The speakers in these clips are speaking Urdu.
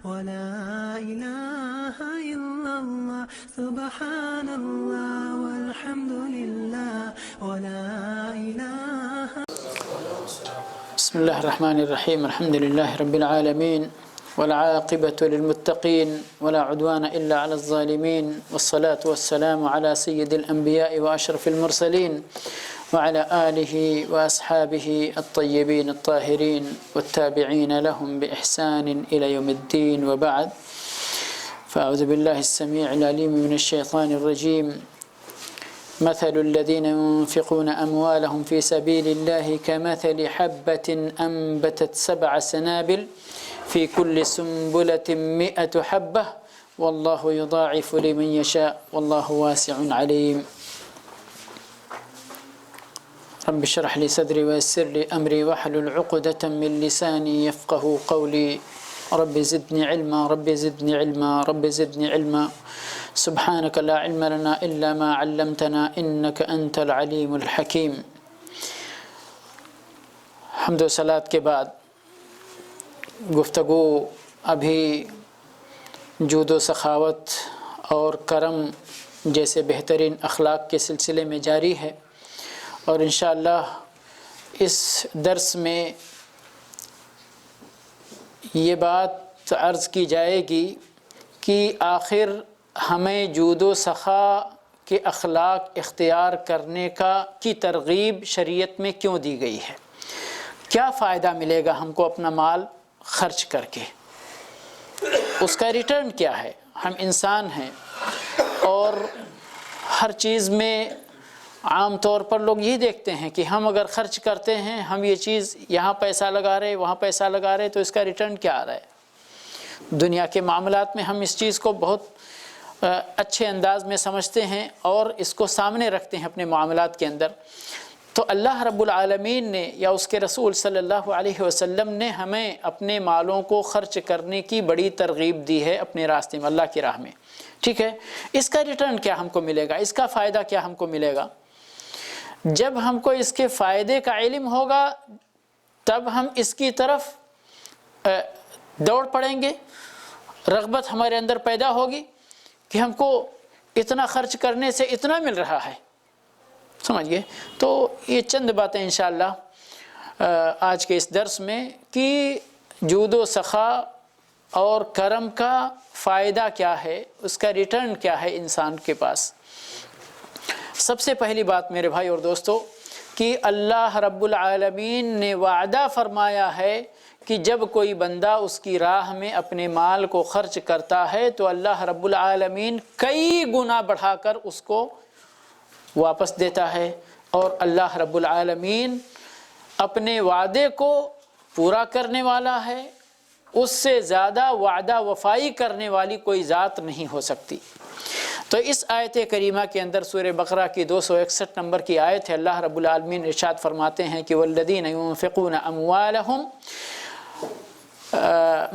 ولا إله إلا الله سبحان الله والحمد لله ولا إله. بسم الله الرحمن الرحيم. الحمد لله رب العالمين والعاقبة للمتقين ولا عدوان إلا على الظالمين والصلاة والسلام على سيد الأنبياء وأشرف المرسلين وعلى آله وأصحابه الطيبين الطاهرين والتابعين لهم بإحسان إلى يوم الدين، وبعد. فأعوذ بالله السميع العليم من الشيطان الرجيم. مثل الذين ينفقون أموالهم في سبيل الله كمثل حبة أنبتت 7 سنابل في كل سنبلة 100 حبة والله يضاعف لمن يشاء والله واسع عليم. رب اشرح لي صدري ويسر لي أمري واحلل عقدة من لساني يفقه قولي. رب زدني علما رب زدني علما رب زدني علما سبحانك لا علم لنا إلا ما علمتنا إنك أنت العليم الحكيم. حمد و صلات کے بعد گفتگو ابھی جود و سخاوت اور کرم جیسے بہترین اخلاق کے سلسلے میں جاری ہے، اور انشاءاللہ اس درس میں یہ بات عرض کی جائے گی کہ آخر ہمیں جود و سخا کے اخلاق اختیار کرنے کی ترغیب شریعت میں کیوں دی گئی ہے، کیا فائدہ ملے گا ہم کو اپنا مال خرچ کر کے، اس کا ریٹرن کیا ہے. ہم انسان ہیں اور ہر چیز میں عام طور پر لوگ یہی دیکھتے ہیں کہ ہم اگر خرچ کرتے ہیں، ہم یہ چیز یہاں پیسہ لگا رہے وہاں پیسہ لگا رہے، تو اس کا ریٹرن کیا آ رہا ہے. دنیا کے معاملات میں ہم اس چیز کو بہت اچھے انداز میں سمجھتے ہیں اور اس کو سامنے رکھتے ہیں اپنے معاملات کے اندر. تو اللہ رب العالمین نے یا اس کے رسول صلی اللہ علیہ وسلم نے ہمیں اپنے مالوں کو خرچ کرنے کی بڑی ترغیب دی ہے اپنے راستے میں، اللہ کی راہ میں. ٹھیک ہے، اس کا ریٹرن کیا ہم کو ملے گا، اس کا فائدہ کیا ہم کو ملے گا. جب ہم کو اس کے فائدے کا علم ہوگا تب ہم اس کی طرف دوڑ پڑیں گے، رغبت ہمارے اندر پیدا ہوگی کہ ہم کو اتنا خرچ کرنے سے اتنا مل رہا ہے. سمجھ گئے؟ تو یہ چند باتیں انشاءاللہ آج کے اس درس میں کہ جود و سخا اور کرم کا فائدہ کیا ہے، اس کا ریٹرن کیا ہے انسان کے پاس. سب سے پہلی بات میرے بھائی اور دوستو کہ اللہ رب العالمین نے وعدہ فرمایا ہے کہ جب کوئی بندہ اس کی راہ میں اپنے مال کو خرچ کرتا ہے تو اللہ رب العالمین کئی گنا بڑھا کر اس کو واپس دیتا ہے، اور اللہ رب العالمین اپنے وعدے کو پورا کرنے والا ہے. اس سے زیادہ وعدہ وفائی کرنے والی کوئی ذات نہیں ہو سکتی. تو اس آیت کریمہ کے اندر سورہ بقرہ کی 261 نمبر کی آیت ہے. اللہ رب العالمین ارشاد فرماتے ہیں کہ والذین ينفقون اموالهم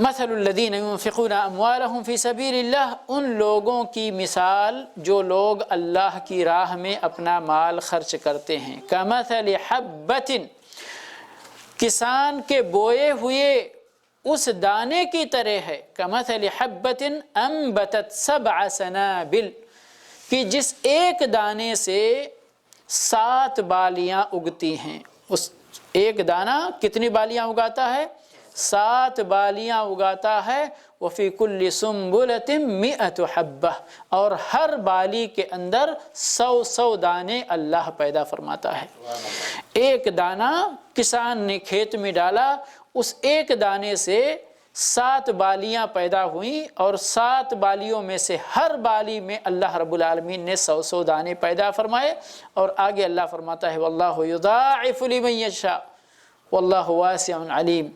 مثل الذین ينفقون اموالهم فی سبیل اللہ، ان لوگوں کی مثال جو لوگ اللہ کی راہ میں اپنا مال خرچ کرتے ہیں. کمثل حبۃ، کسان کے بوئے ہوئے اس دانے کی طرح ہے. کمثل حبۃ انبتت 7 سنابل، کہ جس ایک دانے سے 7 بالیاں اگتی ہیں. اس ایک دانہ کتنی بالیاں اگاتا ہے؟ 7 بالیاں اگاتا ہے. وفی کل سنبلۃ 100 حبہ، اور ہر بالی کے اندر 100 دانے اللہ پیدا فرماتا ہے. ایک دانہ کسان نے کھیت میں ڈالا، اس ایک دانے سے 7 بالیاں پیدا ہوئیں، اور 7 بالیوں میں سے ہر بالی میں اللہ رب العالمین نے 100 دانے پیدا فرمائے. اور آگے اللہ فرماتا ہے واللہ یضاعف لمن یشاء واللہ واسع علیم.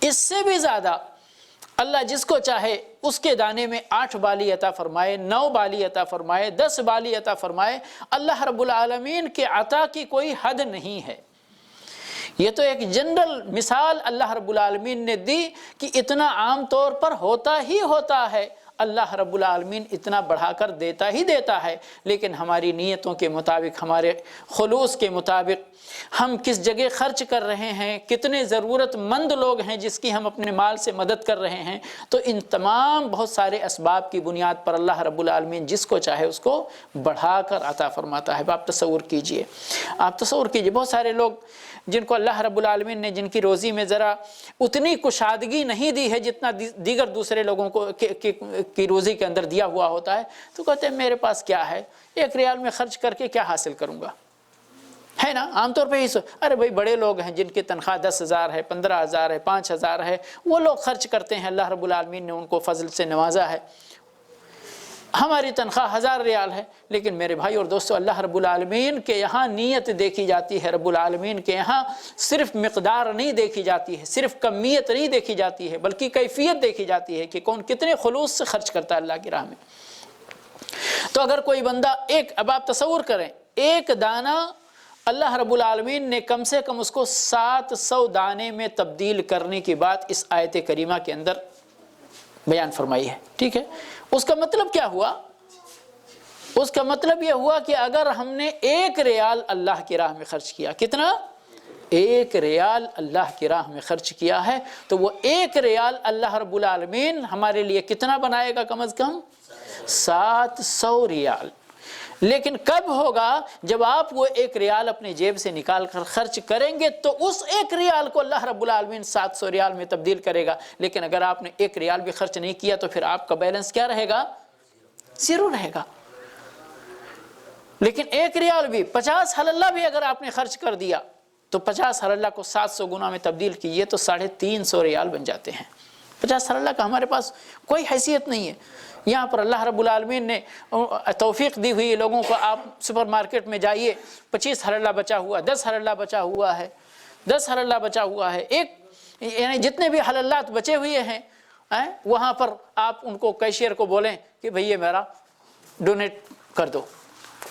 اس سے بھی زیادہ اللہ جس کو چاہے اس کے دانے میں 8 بالی عطا فرمائے، 9 بالی عطا فرمائے، 10 بالی عطا فرمائے. اللہ رب العالمین کے عطا کی کوئی حد نہیں ہے. یہ تو ایک جنرل مثال اللہ رب العالمین نے دی کہ اتنا عام طور پر ہوتا ہی ہوتا ہے. اللہ رب العالمین اتنا بڑھا کر دیتا ہی دیتا ہے، لیکن ہماری نیتوں کے مطابق، ہمارے خلوص کے مطابق ہم کس جگہ خرچ کر رہے ہیں، کتنے ضرورت مند لوگ ہیں جس کی ہم اپنے مال سے مدد کر رہے ہیں، تو ان تمام بہت سارے اسباب کی بنیاد پر اللہ رب العالمین جس کو چاہے اس کو بڑھا کر عطا فرماتا ہے۔ آپ تصور کیجئے، بہت سارے لوگ جن کو اللہ رب العالمین نے جن کی روزی میں ذرا اتنی کشادگی نہیں دی ہے جتنا دیگر دوسرے لوگوں کو کی روزی کے اندر دیا ہوا ہوتا ہے، تو کہتے ہیں میرے پاس کیا ہے، 1 ریال میں خرچ کر کے کیا حاصل کروں گا، ہے نا؟ عام طور پہ ارے بھائی بڑے لوگ ہیں جن کی تنخواہ 10,000 ہے، 15,000 ہے، 5,000 ہے، وہ لوگ خرچ کرتے ہیں، اللہ رب العالمین نے ان کو فضل سے نوازا ہے۔ ہماری تنخواہ 1,000 ریال ہے، لیکن میرے بھائی اور دوستو، اللہ رب العالمین کے یہاں نیت دیکھی جاتی ہے۔ رب العالمین کے یہاں صرف مقدار نہیں دیکھی جاتی ہے، صرف کمیت نہیں دیکھی جاتی ہے، بلکہ کیفیت دیکھی جاتی ہے کہ کون کتنے خلوص سے خرچ کرتا ہے اللہ کی راہ میں۔ تو اگر کوئی بندہ اب آپ تصور کریں، 1 دانہ اللہ رب العالمین نے کم سے کم اس کو 700 دانے میں تبدیل کرنے کی بات اس آیت کریمہ کے اندر بیان فرمائی ہے، ٹھیک ہے؟ اس کا مطلب کیا ہوا؟ اس کا مطلب یہ ہوا کہ اگر ہم نے 1 ریال اللہ کی راہ میں خرچ کیا، کتنا؟ 1 ریال اللہ کی راہ میں خرچ کیا ہے، تو وہ 1 ریال اللہ رب العالمین ہمارے لیے کتنا بنائے گا؟ کم از کم 700 ریال۔ لیکن کب ہوگا؟ جب آپ وہ 1 ریال اپنے جیب سے نکال کر خرچ کریں گے تو اس 1 ریال کو اللہ رب العالمین 700 ریال میں تبدیل کرے گا۔ لیکن اگر آپ نے 1 ریال بھی خرچ نہیں کیا تو پھر آپ کا بیلنس کیا رہے گا؟ 0 رہے گا۔ لیکن 1 ریال بھی، 50 حلالہ بھی اگر آپ نے خرچ کر دیا تو 50 حلالہ کو 700 گنا میں تبدیل کیجئے تو 350 ریال بن جاتے ہیں۔ 50 حلالہ کا ہمارے پاس کوئی حیثیت نہیں ہے۔ یہاں پر اللہ رب العالمین نے توفیق دی ہوئی لوگوں کو، آپ سپر مارکیٹ میں جائیے، 25 حلالہ بچا ہوا، 10 حلالہ بچا ہوا ہے، 10 حلالہ بچا ہوا ہے، یعنی جتنے بھی حلالات بچے ہوئے ہیں وہاں پر آپ ان کو کیشیئر کو بولیں کہ بھئی یہ میرا ڈونیٹ کر دو۔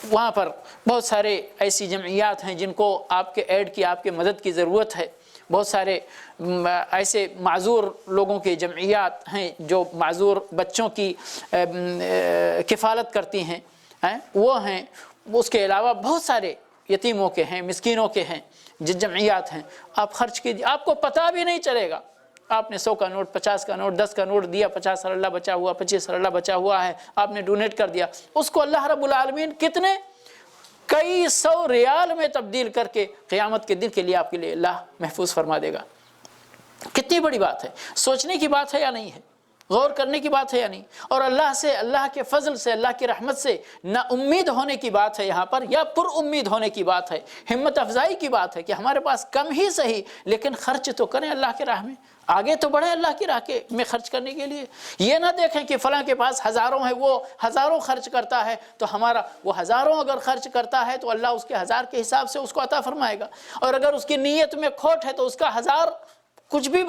وہاں پر بہت سارے ایسی جمعیات ہیں جن کو آپ کے ایڈ کی، آپ کے مدد کی ضرورت ہے۔ بہت سارے ایسے معذور لوگوں کے جمعیات ہیں جو معذور بچوں کی کفالت کرتی ہیں، وہ ہیں۔ اس کے علاوہ بہت سارے یتیموں کے ہیں، مسکینوں کے ہیں جمعیات ہیں۔ آپ خرچ کیجیے، آپ کو پتہ بھی نہیں چلے گا۔ آپ نے 100 کا نوٹ، 50 کا نوٹ، 10 کا نوٹ دیا، 50 حلالہ بچا ہوا، 25 حلالہ بچا ہوا ہے، آپ نے ڈونیٹ کر دیا، اس کو اللہ رب العالمین کتنے کئی 100 ریال میں تبدیل کر کے قیامت کے دن کے لیے آپ کے لیے اللہ محفوظ فرما دے گا۔ کتنی بڑی بات ہے، سوچنے کی بات ہے یا نہیں ہے، غور کرنے کی بات ہے یا نہیں؟ اور اللہ سے، اللہ کے فضل سے، اللہ کی رحمت سے نا امید ہونے کی بات ہے یہاں پر، یا پر امید ہونے کی بات ہے، ہمت افزائی کی بات ہے کہ ہمارے پاس کم ہی صحیح لیکن خرچ تو کریں اللہ کی راہ میں، آگے تو بڑھیں اللہ کی راہ میں خرچ کرنے کے لیے۔ یہ نہ دیکھیں کہ فلاں کے پاس ہزاروں ہیں، وہ ہزاروں خرچ کرتا ہے تو ہمارا وہ ہزاروں اگر خرچ کرتا ہے تو اللہ اس کے 1000 کے حساب سے اس کو عطا فرمائے گا، اور اگر اس کی نیت میں کھوٹ ہے تو اس کا 1000 کچھ بھی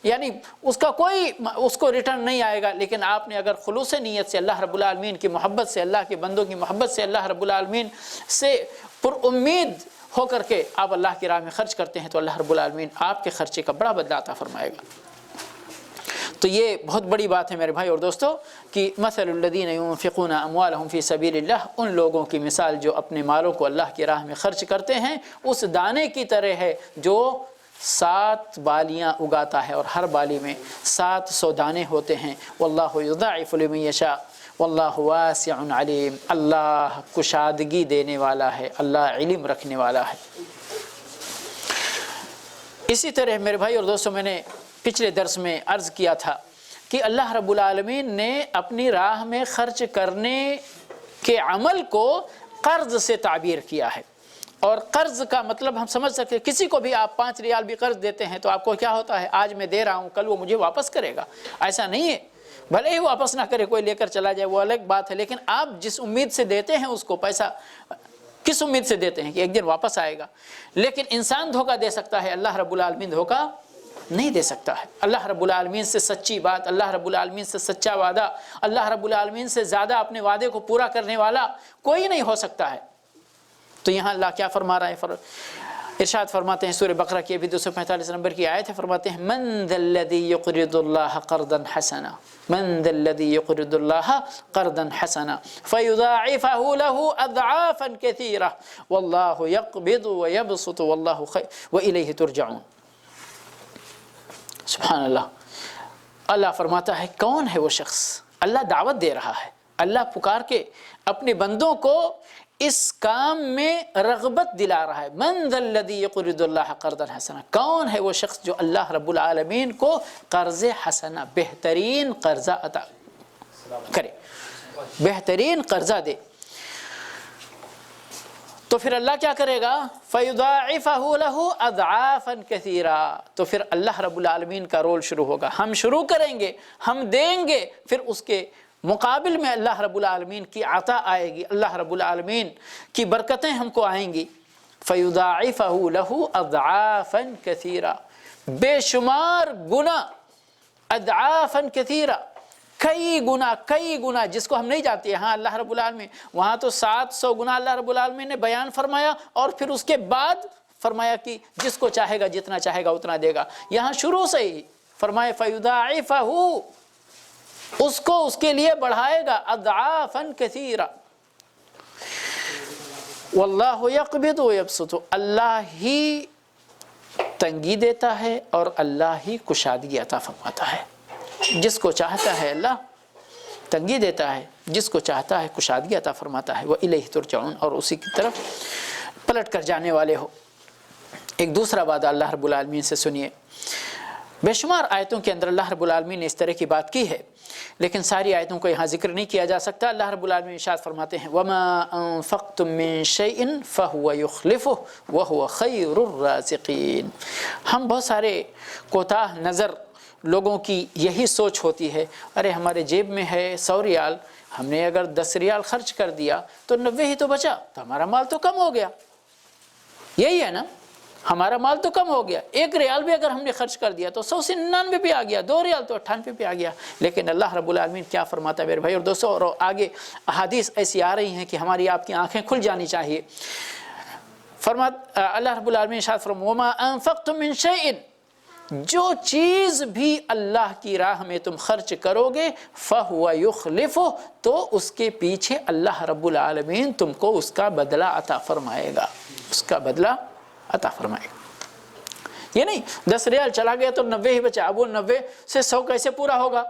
یعنی اس کا کوئی اس کو ریٹرن نہیں آئے گا۔ لیکن آپ نے اگر خلوص نیت سے، اللہ رب العالمین کی محبت سے، اللہ کے بندوں کی محبت سے، اللہ رب العالمین سے پر امید ہو کر کے آپ اللہ کی راہ میں خرچ کرتے ہیں تو اللہ رب العالمین آپ کے خرچے کا بڑا بدلہ عطا فرمائے گا۔ تو یہ بہت بڑی بات ہے میرے بھائی اور دوستو کہ مثل الذین ينفقون اموالهم فی سبیل اللہ، ان لوگوں کی مثال جو اپنے مالوں کو اللہ کی راہ میں خرچ کرتے ہیں اس دانے کی طرح ہے جو 7 بالیاں اگاتا ہے، اور ہر بالی میں 700 دانے ہوتے ہیں۔ واللہ یضاعف لمن یشاء واللہ واسع علیم، اللہ کشادگی دینے والا ہے، اللہ علم رکھنے والا ہے۔ اسی طرح میرے بھائی اور دوستو، میں نے پچھلے درس میں عرض کیا تھا کہ اللہ رب العالمین نے اپنی راہ میں خرچ کرنے کے عمل کو قرض سے تعبیر کیا ہے، اور قرض کا مطلب ہم سمجھ سکتے ہیں، کسی کو بھی آپ 5 ریال بھی قرض دیتے ہیں تو آپ کو کیا ہوتا ہے، آج میں دے رہا ہوں کل وہ مجھے واپس کرے گا، ایسا نہیں ہے۔ بھلے ہی واپس نہ کرے، کوئی لے کر چلا جائے وہ الگ بات ہے، لیکن آپ جس امید سے دیتے ہیں اس کو پیسہ کس امید سے دیتے ہیں کہ ایک دن واپس آئے گا۔ لیکن انسان دھوکہ دے سکتا ہے، اللہ رب العالمین دھوکہ نہیں دے سکتا ہے۔ اللہ رب العالمین سے سچی بات، اللہ رب العالمین سے سچا وعدہ، اللہ رب العالمین سے زیادہ اپنے وعدے کو پورا کرنے والا کوئی نہیں ہو سکتا ہے۔ تو یہاں اللہ کیا فرما رہا ہے، ارشاد فرماتے ہیں سورہ بقرہ کی ابھی 245 نمبر کی آیت ہے، فرماتے ہیں من ذا الذی یقرض اللہ قرضا حسنا، من ذا الذی یقرض اللہ قرضا حسنا فیضاعفہ له اضعافا کثیرہ واللہ یقبض ویبسط واللہ والیہ ترجعون۔ سبحان اللہ، اللہ فرماتا ہے کون ہے وہ شخص، اللہ دعوت دے رہا ہے، اللہ پکار کے اپنے بندوں کو اس کام میں رغبت دلا رہا ہے۔ من ذا الذی یقرض اللہ قرضا حسنا، کون ہے وہ شخص جو اللہ رب العالمین کو قرض حسنا، بہترین قرضہ عطا کرے، بہترین قرضہ دے۔ تو پھر اللہ کیا کرے گا؟ فَيُضَاعِفَهُ لَهُ أَضْعَافًا كَثِيرًا، تو پھر اللہ رب العالمین کا رول شروع ہوگا، ہم شروع کریں گے، ہم دیں گے، پھر اس کے مقابل میں اللہ رب العالمین کی عطا آئے گی، اللہ رب العالمین کی برکتیں ہم کو آئیں گی۔ فَيُضَاعِفَهُ لَهُ أَضْعَافًا كَثِيرًا، بے شمار گنا، اضعافاً کثیرہ، کئی گنا جس کو ہم نہیں جانتے۔ ہاں اللہ رب العالمین وہاں تو 700 گنا اللہ رب العالمین نے بیان فرمایا، اور پھر اس کے بعد فرمایا کہ جس کو چاہے گا جتنا چاہے گا اتنا دے گا۔ یہاں شروع سے ہی فرمائے فَيُضَاعِفَهُ، اس کو اس کے لیے بڑھائے گا، اضعافاً کثیرہ۔ واللہ یقبض ویبسط، اللہ ہی تنگی دیتا ہے اور اللہ ہی کشادگی عطا فرماتا ہے۔ جس کو چاہتا ہے اللہ تنگی دیتا ہے، جس کو چاہتا ہے کشادگی عطا فرماتا ہے۔ وَإِلَيْهِ تُرْجَعُونَ، اور اسی کی طرف پلٹ کر جانے والے ہو۔ ایک دوسرا وعدہ اللہ رب العالمین سے سنیے، بے شمار آیتوں کے اندر اللہ رب العالمین نے اس طرح کی بات کی ہے، لیکن ساری آیتوں کو یہاں ذکر نہیں کیا جا سکتا۔ اللہ رب العالمین ارشاد فرماتے ہیں وَمَا أَنفَقْتُم مِّن شَيْءٍ فَهُوَ يُخْلِفُهُ وَهُوَ خَيْرُ الرَّازِقِينَ۔ ہم بہت سارے کوتاہ نظر لوگوں کی یہی سوچ ہوتی ہے، ارے ہمارے جیب میں ہے 100 ریال، ہم نے اگر 10 ریال خرچ کر دیا تو 90 ہی تو بچا، تو ہمارا مال تو کم ہو گیا۔ یہی ہے نا، ہمارا مال تو کم ہو گیا، 1 ریال بھی اگر ہم نے خرچ کر دیا تو 100 سے 99 پہ آ گیا، 2 ریال تو 98 پہ آ گیا۔ لیکن اللہ رب العالمین کیا فرماتا ہے میرے بھائی اور دوستوں، اور آگے احادیث ایسی آ رہی ہیں کہ ہماری آپ کی آنکھیں کھل جانی چاہیے۔ اللہ رب العالمین ارشاد فرماتے وَمَا أَنفَقْتُم مِّن شَيْءٍ، جو چیز بھی اللہ کی راہ میں تم خرچ کرو گے فَهُوَ يُخْلِفُهُ، تو اس کے پیچھے اللہ رب العالمین تم کو اس کا بدلہ عطا فرمائے گا، اس کا بدلہ عطا فرمائے گا۔ یہ نہیں 10 ریال چلا گیا تو 90 ہی بچا، اب وہ 90 سے 100 کیسے پورا ہوگا؟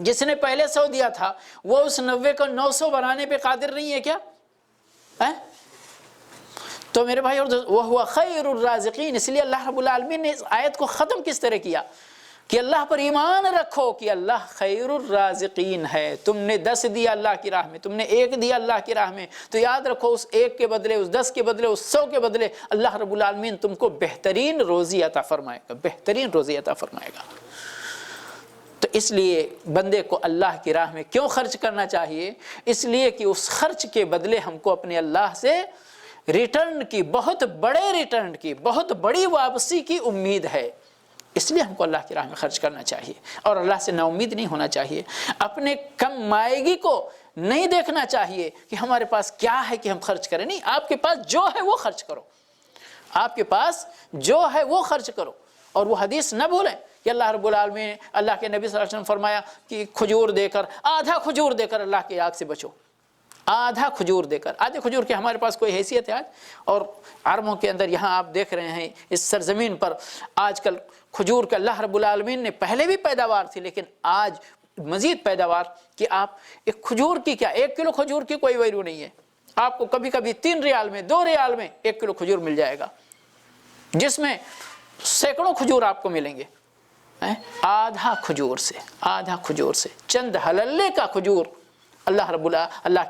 جس نے پہلے 100 دیا تھا وہ اس 90 کو 900 بنانے پہ قادر نہیں ہے کیا؟ تو میرے بھائی اور وَهُوَ خَيْرُ الرَّازِقِينَ، اس لیے اللہ رب العالمین نے اس آیت کو ختم کس طرح کیا کہ اللہ پر ایمان رکھو کہ اللہ خیر الرازقین ہے۔ تم نے 10 دیا اللہ کی راہ میں، تم نے 1 دیا اللہ کی راہ میں، تو یاد رکھو اس 1 کے بدلے، اس 10 کے بدلے، اس 100 کے بدلے اللہ رب العالمین تم کو بہترین روزی عطا فرمائے گا، بہترین روزی عطا فرمائے گا۔ تو اس لیے بندے کو اللہ کی راہ میں کیوں خرچ کرنا چاہیے؟ اس لیے کہ اس خرچ کے بدلے ہم کو اپنے اللہ سے ریٹرن کی، بہت بڑے ریٹرن کی، بہت بڑی واپسی کی امید ہے۔ اس لیے ہم کو اللہ کی راہ میں خرچ کرنا چاہیے اور اللہ سے نا امید نہیں ہونا چاہیے۔ اپنے کم مائیگی کو نہیں دیکھنا چاہیے کہ ہمارے پاس کیا ہے کہ ہم خرچ کریں، نہیں، آپ کے پاس جو ہے وہ خرچ کرو، آپ کے پاس جو ہے وہ خرچ کرو۔ اور وہ حدیث نہ بھولیں کہ اللہ رب العالمین، اللہ کے نبی صلی اللہ علیہ وسلم فرمایا کہ کھجور دے کر، آدھا کھجور دے کر اللہ کی آگ سے بچو، آدھا کھجور دے کر۔ آدھے کھجور کی ہمارے پاس کوئی حیثیت ہے آج؟ اور عربوں کے اندر یہاں آپ دیکھ رہے ہیں اس سرزمین پر آج کل کھجور کا اللہ رب العالمین نے پہلے بھی پیداوار تھی، لیکن آج مزید پیداوار کہ آپ ایک کھجور کی کیا 1 کلو کھجور کی کوئی ویلیو نہیں ہے، آپ کو کبھی کبھی 3 ریال میں 2 ریال میں 1 کلو کھجور مل جائے گا، جس میں سینکڑوں کھجور آپ کو ملیں گے۔ آدھا کھجور سے چند حللے کا کھجور اللہ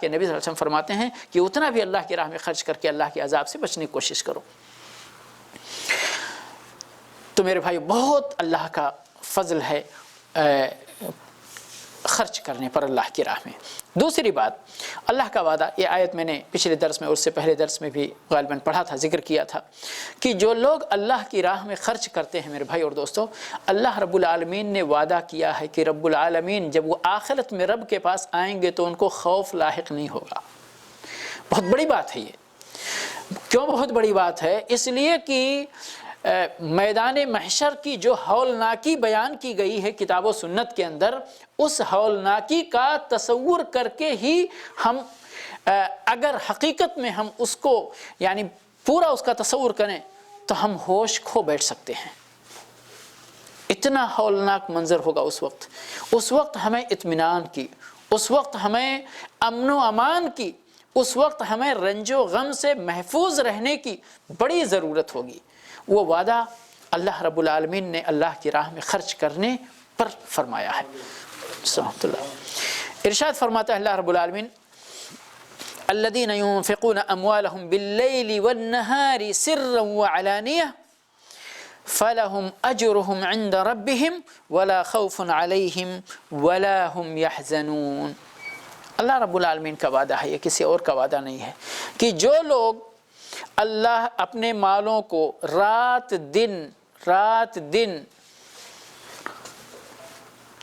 کے نبی صلی اللہ علیہ وسلم فرماتے ہیں کہ اتنا بھی اللہ کی راہ میں خرچ کر کے اللہ کے عذاب سے بچنے کی کوشش کرو۔ تو میرے بھائی بہت اللہ کا فضل ہے خرچ کرنے پر اللہ کی راہ میں۔ دوسری بات، اللہ کا وعدہ، یہ آیت میں نے پچھلے درس میں اور اس سے پہلے درس میں بھی غالباً پڑھا تھا، ذکر کیا تھا کہ جو لوگ اللہ کی راہ میں خرچ کرتے ہیں میرے بھائی اور دوستو، اللہ رب العالمین نے وعدہ کیا ہے کہ رب العالمین جب وہ آخرت میں رب کے پاس آئیں گے تو ان کو خوف لاحق نہیں ہوگا۔ بہت بڑی بات ہے یہ۔ کیوں بہت بڑی بات ہے؟ اس لیے کہ میدان محشر کی جو ہولناکی بیان کی گئی ہے کتاب و سنت کے اندر، اس ہولناکی کا تصور کر کے ہی ہم اگر حقیقت میں ہم اس کو یعنی پورا اس کا تصور کریں تو ہم ہوش کھو بیٹھ سکتے ہیں۔ اتنا ہولناک منظر ہوگا اس وقت ہمیں اطمینان کی، اس وقت ہمیں امن و امان کی، اس وقت ہمیں رنج و غم سے محفوظ رہنے کی بڑی ضرورت ہوگی۔ وہ وعدہ اللہ رب العالمین نے اللہ کی راہ میں خرچ کرنے پر فرمایا ہے۔ سبحان اللہ۔ ارشاد فرماتا ہے اللہ رب العالمین: الذين ينفقون اموالهم بالليل والنهار سرا وعلانية فلهم اجرهم عند ربهم ولا خوف عليهم ولا هم يحزنون۔ اللہ رب العالمین کا وعدہ ہے، یہ کسی اور کا وعدہ نہیں ہے، کہ جو لوگ اللہ اپنے مالوں کو رات دن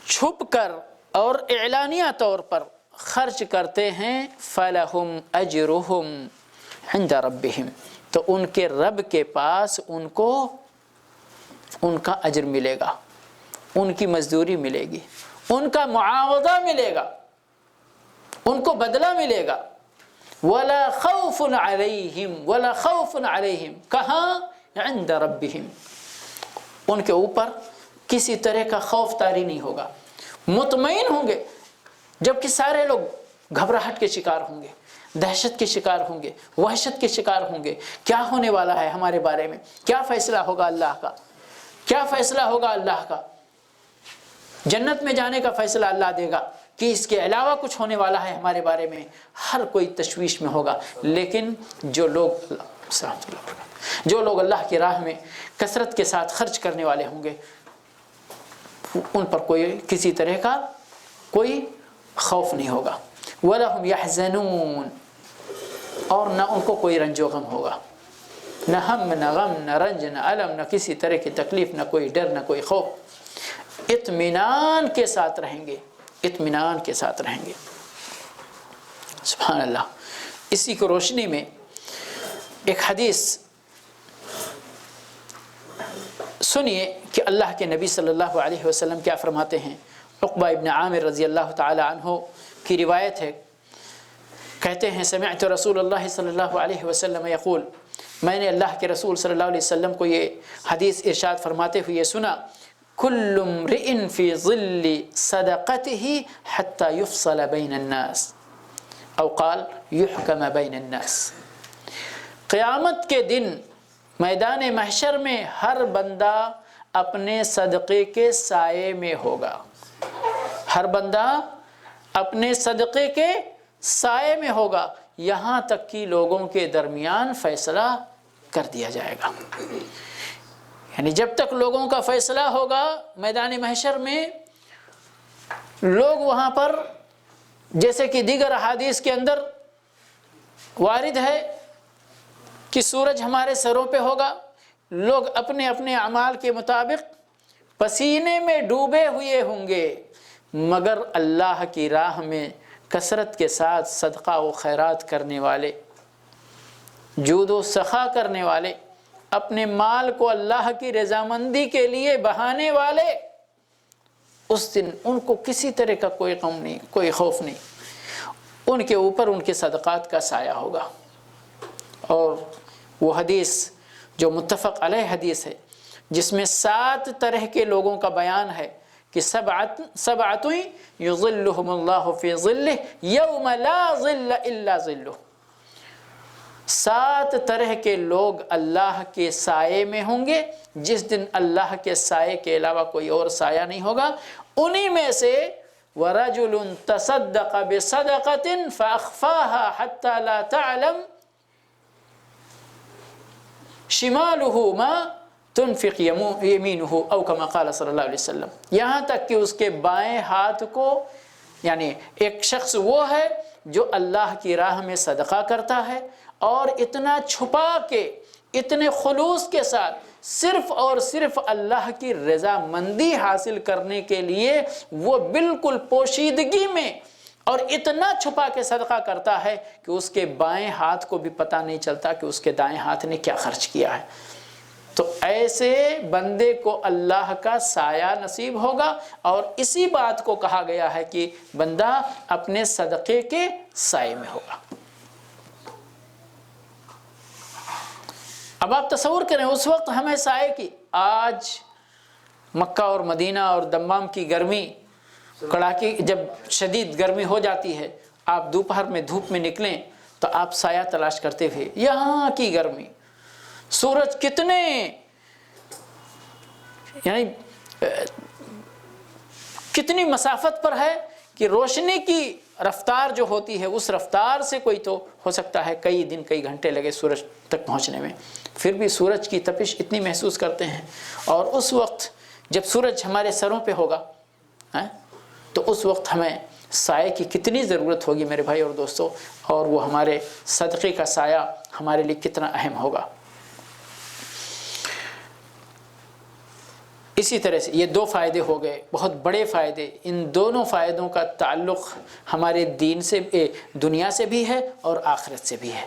چھپ کر اور اعلانیہ طور پر خرچ کرتے ہیں، فَلَهُمْ أَجْرُهُمْ عِنْدَ رَبِّهِمْ، تو ان کے رب کے پاس ان کو ان کا اجر ملے گا، ان کی مزدوری ملے گی، ان کا معاوضہ ملے گا، ان کو بدلہ ملے گا۔ وَلَا خَوْفٌ عَلَيْهِمْ وَلَا خَوْفٌ عَلَيْهِمْ، کہاں؟ عِنْدَ رَبِّهِمْ، ان کے اوپر کسی طرح کا خوف طاری نہیں ہوگا، مطمئن ہوں گے، جبکہ سارے لوگ گھبراہٹ کے شکار ہوں گے، دہشت کے شکار ہوں گے، وحشت کے شکار ہوں گے، کیا ہونے والا ہے ہمارے بارے میں، کیا فیصلہ ہوگا اللہ کا، کیا فیصلہ ہوگا اللہ کا، جنت میں جانے کا فیصلہ اللہ دے گا کہ اس کے علاوہ کچھ ہونے والا ہے ہمارے بارے میں، ہر کوئی تشویش میں ہوگا۔ لیکن جو لوگ اللہ کی راہ میں کثرت کے ساتھ خرچ کرنے والے ہوں گے، ان پر کوئی کسی طرح کا کوئی خوف نہیں ہوگا۔ وَلَهُمْ يَحْزَنُونَ، اور نہ ان کو کوئی رنج و غم ہوگا، نہ ہم نہ غم نہ رنج نہ علم نہ کسی طرح کی تکلیف، نہ کوئی ڈر نہ کوئی خوف، اطمینان کے ساتھ رہیں گے، اطمینان کے ساتھ رہیں گے۔ سبحان اللہ۔ اسی کو روشنی میں ایک حدیث سنیے کہ اللہ کے نبی صلی اللہ علیہ وسلم کیا فرماتے ہیں۔ عقبہ ابن عامر رضی اللہ تعالی عنہ کی روایت ہے، کہتے ہیں سمعت رسول اللہ صلی اللہ علیہ وسلم یقول، میں نے اللہ کے رسول صلی اللہ علیہ وسلم کو یہ حدیث ارشاد فرماتے ہوئے سنا، کل امرئ فی ظل صدقته حتی یفصل بین الناس، او قال یحکم بین الناس۔ قیامت کے دن میدان محشر میں ہر بندہ اپنے صدقے کے سائے میں ہوگا، ہر بندہ اپنے صدقے کے سائے میں ہوگا، یہاں تک کہ لوگوں کے درمیان فیصلہ کر دیا جائے گا۔ یعنی جب تک لوگوں کا فیصلہ ہوگا میدان محشر میں، لوگ وہاں پر جیسے کہ دیگر احادیث کے اندر وارد ہے کہ سورج ہمارے سروں پہ ہوگا، لوگ اپنے اپنے اعمال کے مطابق پسینے میں ڈوبے ہوئے ہوں گے، مگر اللہ کی راہ میں کثرت کے ساتھ صدقہ و خیرات کرنے والے، جود و سخا کرنے والے، اپنے مال کو اللہ کی رضامندی کے لیے بہانے والے، اس دن ان کو کسی طرح کا کوئی غم نہیں، کوئی خوف نہیں، ان کے اوپر ان کے صدقات کا سایہ ہوگا۔ اور وہ حدیث جو متفق علیہ حدیث ہے، جس میں 7 طرح کے لوگوں کا بیان ہے کہ سبعۃ یظلھم اللہ فی ظلہ یوم لا ظل الا ظلہ، 7 طرح کے لوگ اللہ کے سائے میں ہوں گے جس دن اللہ کے سائے کے علاوہ کوئی اور سایہ نہیں ہوگا۔ انہی میں سے ورجل تصدق بصدقۃ فاخفاها حتى لا تعلم شمالہ ما تنفق یمینہ او کما قال صلی اللہ علیہ وسلم، یہاں تک کہ اس کے بائیں ہاتھ کو، یعنی ایک شخص وہ ہے جو اللہ کی راہ میں صدقہ کرتا ہے اور اتنا چھپا کے، اتنے خلوص کے ساتھ، صرف اور صرف اللہ کی رضا مندی حاصل کرنے کے لیے وہ بالکل پوشیدگی میں اور اتنا چھپا کے صدقہ کرتا ہے کہ اس کے بائیں ہاتھ کو بھی پتہ نہیں چلتا کہ اس کے دائیں ہاتھ نے کیا خرچ کیا ہے۔ تو ایسے بندے کو اللہ کا سایہ نصیب ہوگا، اور اسی بات کو کہا گیا ہے کہ بندہ اپنے صدقے کے سائے میں ہوگا۔ اب آپ تصور کریں اس وقت ہمیں سائے کی، آج مکہ اور مدینہ اور دمام کی گرمی، کڑاکی جب شدید گرمی ہو جاتی ہے، آپ دوپہر میں دھوپ میں نکلیں تو آپ سایہ تلاش کرتے ہوئے، یہاں کی گرمی، سورج کتنے یعنی کتنی مسافت پر ہے کہ روشنی کی رفتار جو ہوتی ہے اس رفتار سے کوئی تو ہو سکتا ہے کئی دن کئی گھنٹے لگے سورج تک پہنچنے میں، پھر بھی سورج کی تپش اتنی محسوس کرتے ہیں۔ اور اس وقت جب سورج ہمارے سروں پہ ہوگا تو اس وقت ہمیں سائے کی کتنی ضرورت ہوگی میرے بھائی اور دوستو، اور وہ ہمارے صدقے کا سایہ ہمارے لیے کتنا اہم ہوگا۔ اسی طرح سے یہ دو فائدے ہو گئے، بہت بڑے فائدے۔ ان دونوں فائدوں کا تعلق ہمارے دین سے، دنیا سے بھی ہے اور آخرت سے بھی ہے،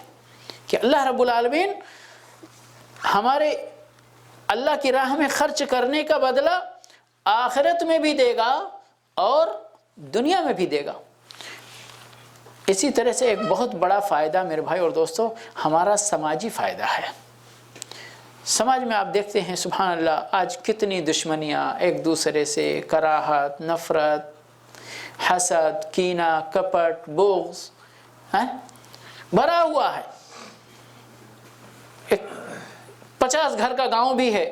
کہ اللہ رب العالمین ہمارے اللہ کی راہ میں خرچ کرنے کا بدلہ آخرت میں بھی دے گا اور دنیا میں بھی دے گا۔ اسی طرح سے ایک بہت بڑا فائدہ میرے بھائی اور دوستو ہمارا سماجی فائدہ ہے۔ سماج میں آپ دیکھتے ہیں سبحان اللہ آج کتنی دشمنیاں، ایک دوسرے سے کراہت، نفرت، حسد، کینہ، کپٹ، بغض بھرا ہوا ہے۔ ایک 50 گھر کا گاؤں بھی ہے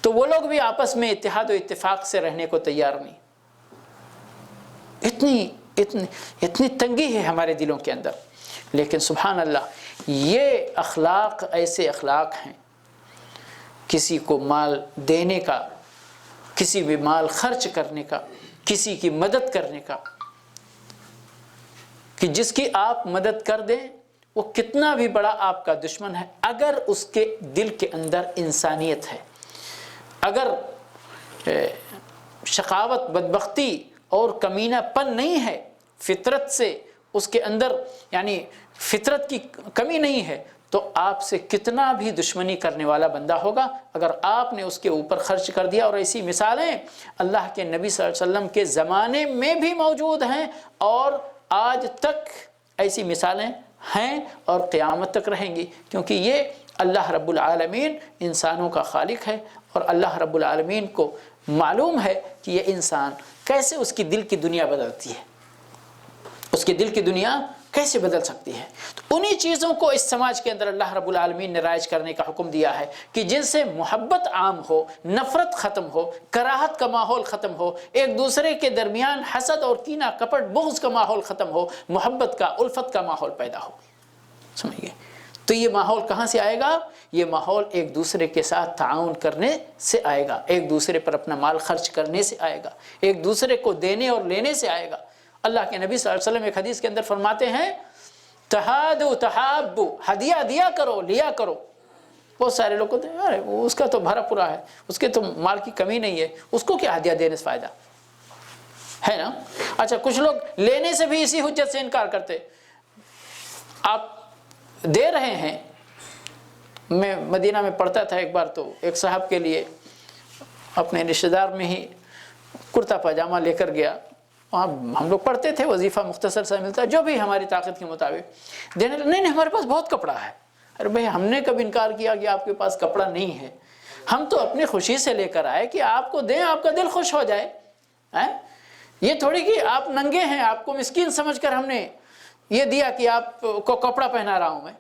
تو وہ لوگ بھی آپس میں اتحاد و اتفاق سے رہنے کو تیار نہیں۔ اتنی تنگی ہے ہمارے دلوں کے اندر، لیکن سبحان اللہ یہ اخلاق ایسے اخلاق ہیں، کسی کو مال دینے کا، کسی بھی مال خرچ کرنے کا، کسی کی مدد کرنے کا، کہ جس کی آپ مدد کر دیں وہ کتنا بھی بڑا آپ کا دشمن ہے، اگر اس کے دل کے اندر انسانیت ہے، اگر شقاوت، بدبختی اور کمینہ پن نہیں ہے، فطرت سے اس کے اندر یعنی فطرت کی کمی نہیں ہے، تو آپ سے کتنا بھی دشمنی کرنے والا بندہ ہوگا، اگر آپ نے اس کے اوپر خرچ کر دیا۔ اور ایسی مثالیں اللہ کے نبی صلی اللہ علیہ وسلم کے زمانے میں بھی موجود ہیں، اور آج تک ایسی مثالیں ہیں اور قیامت تک رہیں گی، کیونکہ یہ اللہ رب العالمین انسانوں کا خالق ہے، اور اللہ رب العالمین کو معلوم ہے کہ یہ انسان کیسے اس کی دل کی دنیا بدلتی ہے، اس کے دل کی دنیا کیسے بدل سکتی ہے۔ تو انہی چیزوں کو اس سماج کے اندر اللہ رب العالمین نے رائج کرنے کا حکم دیا ہے کہ جن سے محبت عام ہو، نفرت ختم ہو، کراہت کا ماحول ختم ہو، ایک دوسرے کے درمیان حسد اور کینہ، کپٹ، بغض کا ماحول ختم ہو، محبت کا، الفت کا ماحول پیدا ہو۔ سمجھ گئے؟ تو یہ ماحول کہاں سے آئے گا؟ یہ ماحول ایک دوسرے کے ساتھ تعاون کرنے سے آئے گا، ایک دوسرے پر اپنا مال خرچ کرنے سے آئے گا، ایک دوسرے کو دینے اور لینے سے آئے گا۔ اللہ کے نبی صلی اللہ علیہ وسلم ایک حدیث کے اندر فرماتے ہیں تہادو تحابو، ہدیہ دیا کرو، لیا کرو۔ بہت سارے لوگ کہتے ہیں ارے اس کا تو بھرا پورا ہے، اس کے تو مال کی کمی نہیں ہے، اس کو کیا ہدیہ دینے سے فائدہ ہے نا۔ اچھا کچھ لوگ لینے سے بھی اسی حجت سے انکار کرتے، آپ دے رہے ہیں۔ میں مدینہ میں پڑھتا تھا ایک بار، تو ایک صاحب کے لیے اپنے رشتہ دار میں ہی کرتا پاجامہ لے کر گیا، وہاں ہم لوگ پڑھتے تھے، وظیفہ مختصر سا ملتا، جو بھی ہماری طاقت کے مطابق دینے، نہیں ہمارے پاس بہت کپڑا ہے۔ ارے بھائی ہم نے کب انکار کیا کہ آپ کے پاس کپڑا نہیں ہے؟ ہم تو اپنی خوشی سے لے کر آئے کہ آپ کو دیں، آپ کا دل خوش ہو جائے۔ یہ تھوڑی کہ آپ ننگے ہیں، آپ کو مسکین سمجھ کر ہم نے یہ دیا کہ آپ کو کپڑا پہنا رہا ہوں میں۔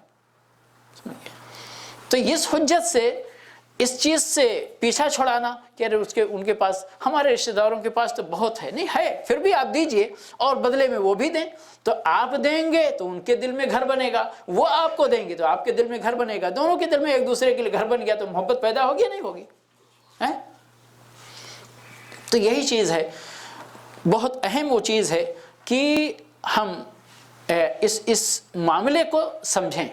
تو اس حجت سے، اس چیز سے پیچھا چھڑانا کہ ان کے پاس، ہمارے رشتہ داروں کے پاس تو بہت ہے، نہیں ہے پھر بھی آپ دیجئے اور بدلے میں وہ بھی دیں، تو آپ دیں گے تو ان کے دل میں گھر بنے گا، وہ آپ کو دیں گے تو آپ کے دل میں گھر بنے گا، دونوں کے دل میں ایک دوسرے کے لیے گھر بن گیا تو محبت پیدا ہوگی یا نہیں ہوگی؟ تو یہی چیز ہے، بہت اہم وہ چیز ہے کہ ہم اس معاملے کو سمجھیں،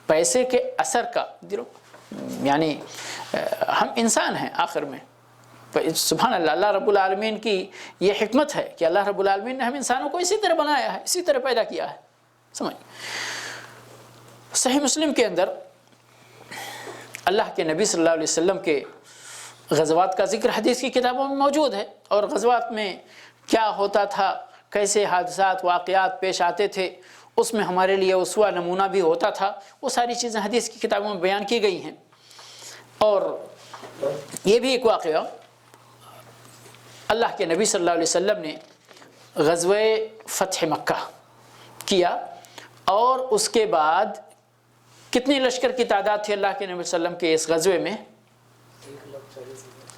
پیسے کے اثر کا، یعنی ہم انسان ہیں آخر میں، سبحان اللہ، اللہ رب العالمین کی یہ حکمت ہے کہ اللہ رب العالمین نے ہم انسانوں کو اسی طرح بنایا ہے، اسی طرح پیدا کیا ہے. سمجھ. صحیح مسلم کے اندر اللہ کے نبی صلی اللہ علیہ وسلم کے غزوات کا ذکر حدیث کی کتابوں میں موجود ہے، اور غزوات میں کیا ہوتا تھا، کیسے حادثات واقعات پیش آتے تھے، اس میں ہمارے لیے اسوہ نمونہ بھی ہوتا تھا. وہ ساری چیزیں حدیث کی کتابوں میں بیان کی گئی ہیں. اور یہ بھی ایک واقعہ، اللہ کے نبی صلی اللہ علیہ وسلم نے غزوہ فتح مکہ کیا، اور اس کے بعد کتنی لشکر کی تعداد تھی اللہ کے نبی صلی اللہ علیہ وسلم کے اس غزوے میں؟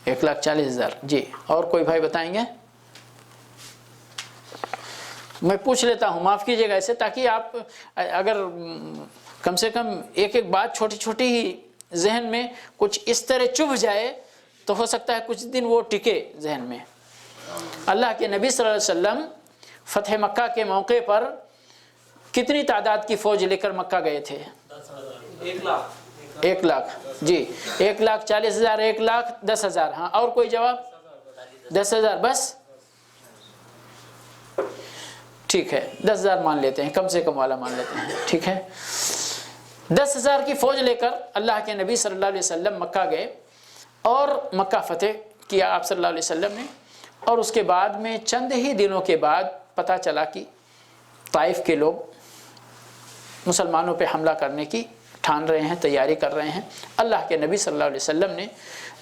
1,40,000. جی، اور کوئی بھائی بتائیں گے؟ میں پوچھ لیتا ہوں، معاف کیجیے گا ایسے، تاکہ آپ اگر کم سے کم ایک ایک بات چھوٹی چھوٹی ہی ذہن میں کچھ اس طرح چبھ جائے تو ہو سکتا ہے کچھ دن وہ ٹکے ذہن میں. اللہ کے نبی صلی اللہ علیہ وسلم فتح مکہ کے موقع پر کتنی تعداد کی فوج لے کر مکہ گئے تھے؟ 1 لاکھ. جی، 1,40,000، 1,10,000. ہاں، اور کوئی جواب؟ 10,000 بس؟ ٹھیک ہے، 10,000 مان لیتے ہیں، کم سے کم والا مان لیتے ہیں. ٹھیک ہے، 10,000 کی فوج لے کر اللہ کے نبی صلی اللہ علیہ وسلم مکہ گئے، اور مکہ فتح کیا آپ صلی اللہ علیہ وسلم نے. اور اس کے بعد میں چند ہی دنوں کے بعد پتہ چلا کہ طائف کے لوگ مسلمانوں پہ حملہ کرنے کی ٹھان رہے ہیں، تیاری کر رہے ہیں. اللہ کے نبی صلی اللہ علیہ وسلم نے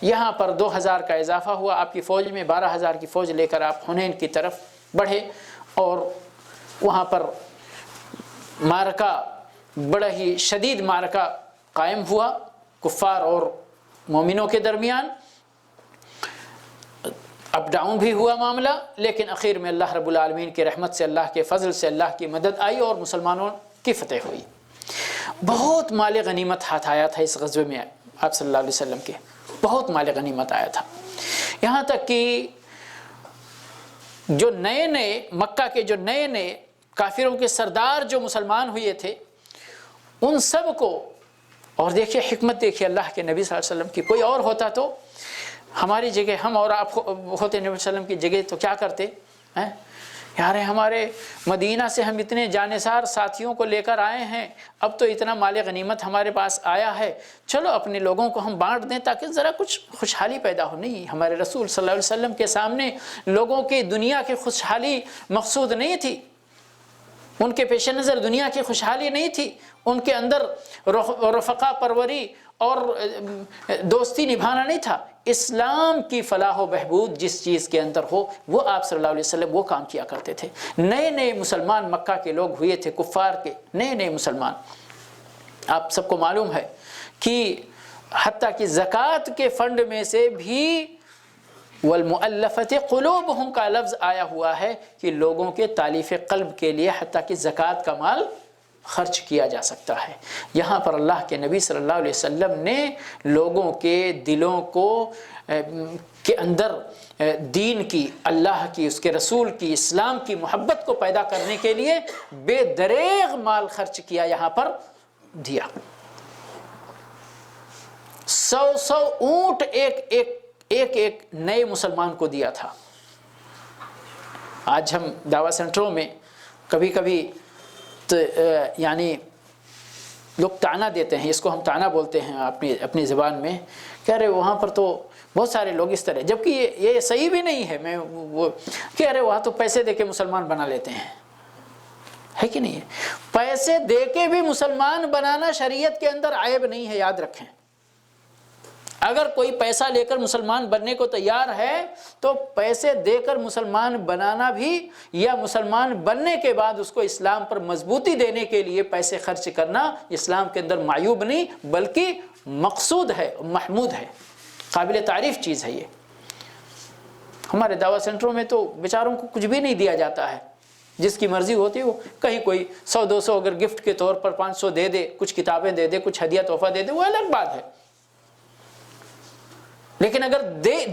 یہاں پر 2,000 کا اضافہ ہوا آپ کی فوج میں، 12,000 کی فوج لے کر آپ حنین کی طرف بڑھے، اور وہاں پر معرکہ، بڑا ہی شدید معرکہ قائم ہوا کفار اور مومنوں کے درمیان. اپ ڈاؤن بھی ہوا معاملہ، لیکن اخیر میں اللہ رب العالمین کی رحمت سے، اللہ کے فضل سے اللہ کی مدد آئی اور مسلمانوں کی فتح ہوئی. بہت مال غنیمت ہاتھ آیا تھا اس غزوے میں آپ صلی اللہ علیہ وسلم کے، بہت مال غنیمت آیا تھا. یہاں تک کہ جو نئے مکہ کے جو نئے کافروں کے سردار جو مسلمان ہوئے تھے، ان سب کو، اور دیکھیے حکمت، دیکھیے اللہ کے نبی صلی اللہ علیہ وسلم کی. کوئی اور ہوتا تو ہماری جگہ، ہم اور آپ ہوتے نبی صلی اللہ علیہ وسلم کی جگہ، تو کیا کرتے ہیں؟ یار ہمارے مدینہ سے ہم اتنے جانثار ساتھیوں کو لے کر آئے ہیں، اب تو اتنا مال غنیمت ہمارے پاس آیا ہے، چلو اپنے لوگوں کو ہم بانٹ دیں تاکہ ذرا کچھ خوشحالی پیدا ہو. نہیں، ہمارے رسول صلی اللہ علیہ وسلم کے سامنے لوگوں کی دنیا کی خوشحالی مقصود نہیں تھی، ان کے پیش نظر دنیا کی خوشحالی نہیں تھی، ان کے اندر رفقا پروری اور دوستی نبھانا نہیں تھا. اسلام کی فلاح و بہبود جس چیز کے اندر ہو، وہ آپ صلی اللہ علیہ وسلم وہ کام کیا کرتے تھے. نئے مسلمان مکہ کے لوگ ہوئے تھے، کفار کے نئے مسلمان. آپ سب کو معلوم ہے کہ حتیٰ کہ زکوٰۃ کے فنڈ میں سے بھی والمؤلفۃ قلوبہم کا لفظ آیا ہوا ہے کہ لوگوں کے تالیف قلب کے لیے حتیٰ کہ زکوٰۃ کا مال خرچ کیا جا سکتا ہے. یہاں پر اللہ کے نبی صلی اللہ علیہ وسلم نے لوگوں کے دلوں کو کے اندر دین کی، اللہ کی، اس کے رسول کی، اسلام کی محبت کو پیدا کرنے کے لیے بے دریغ مال خرچ کیا، یہاں پر دیا. 100 اونٹ ایک نئے مسلمان کو دیا تھا. آج ہم دعویٰ سینٹروں میں کبھی یعنی لوگ تانا دیتے ہیں، اس کو ہم تانا بولتے ہیں اپنی زبان میں، کہہ رہے وہاں پر تو بہت سارے لوگ اس طرح، جبکہ یہ صحیح بھی نہیں ہے. میں وہ کہہ رہے وہاں تو پیسے دے کے مسلمان بنا لیتے ہیں، ہے کہ نہیں ہے؟ پیسے دے کے بھی مسلمان بنانا شریعت کے اندر عیب نہیں ہے، یاد رکھیں. اگر کوئی پیسہ لے کر مسلمان بننے کو تیار ہے تو پیسے دے کر مسلمان بنانا بھی، یا مسلمان بننے کے بعد اس کو اسلام پر مضبوطی دینے کے لیے پیسے خرچ کرنا اسلام کے اندر معیوب نہیں بلکہ مقصود ہے، محمود ہے، قابل تعریف چیز ہے. یہ ہمارے دعویٰ سینٹروں میں تو بیچاروں کو کچھ بھی نہیں دیا جاتا ہے، جس کی مرضی ہوتی ہے وہ، کہیں کوئی 100-200 اگر گفٹ کے طور پر 500 دے دے، کچھ کتابیں دے دے، کچھ ہدیہ تحفہ دے دے، وہ الگ بات ہے. لیکن اگر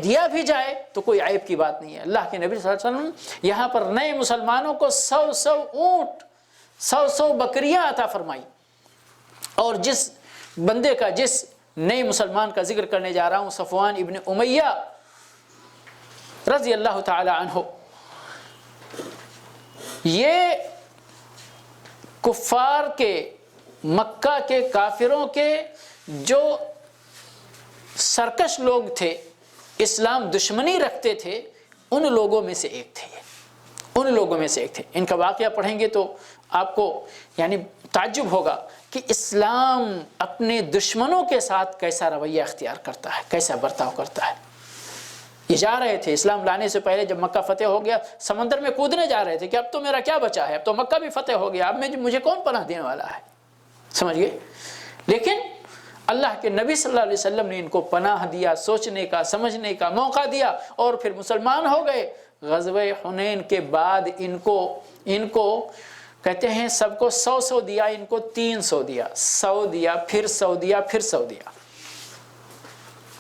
دیا بھی جائے تو کوئی عیب کی بات نہیں ہے. اللہ کے نبی صلی اللہ علیہ وسلم یہاں پر نئے مسلمانوں کو 100 اونٹ، 100 بکریاں عطا فرمائی. اور جس بندے کا، جس نئے مسلمان کا ذکر کرنے جا رہا ہوں، صفوان ابن امیہ رضی اللہ تعالی عنہ، یہ کفار کے، مکہ کے کافروں کے جو سرکش لوگ تھے، اسلام دشمنی رکھتے تھے، ان لوگوں میں سے ایک تھے، ان لوگوں میں سے ایک تھے۔ ان کا واقعہ پڑھیں گے تو آپ کو یعنی تعجب ہوگا کہ اسلام اپنے دشمنوں کے ساتھ کیسا رویہ اختیار کرتا ہے، کیسا برتاؤ کرتا ہے۔ یہ جا رہے تھے اسلام لانے سے پہلے، جب مکہ فتح ہو گیا سمندر میں کودنے جا رہے تھے کہ اب تو میرا کیا بچا ہے، اب تو مکہ بھی فتح ہو گیا، اب مجھے کون پناہ دینے والا ہے، سمجھ گئے۔ لیکن اللہ کے نبی صلی اللہ علیہ وسلم نے ان کو پناہ دیا، سوچنے کا، سمجھنے کا موقع دیا، اور پھر مسلمان ہو گئے۔ غزوہ حنین کے بعد ان کو کہتے ہیں سب کو 100 دیا، ان کو 300 دیا، 100 دیا، پھر 100 دیا، پھر 100 دیا،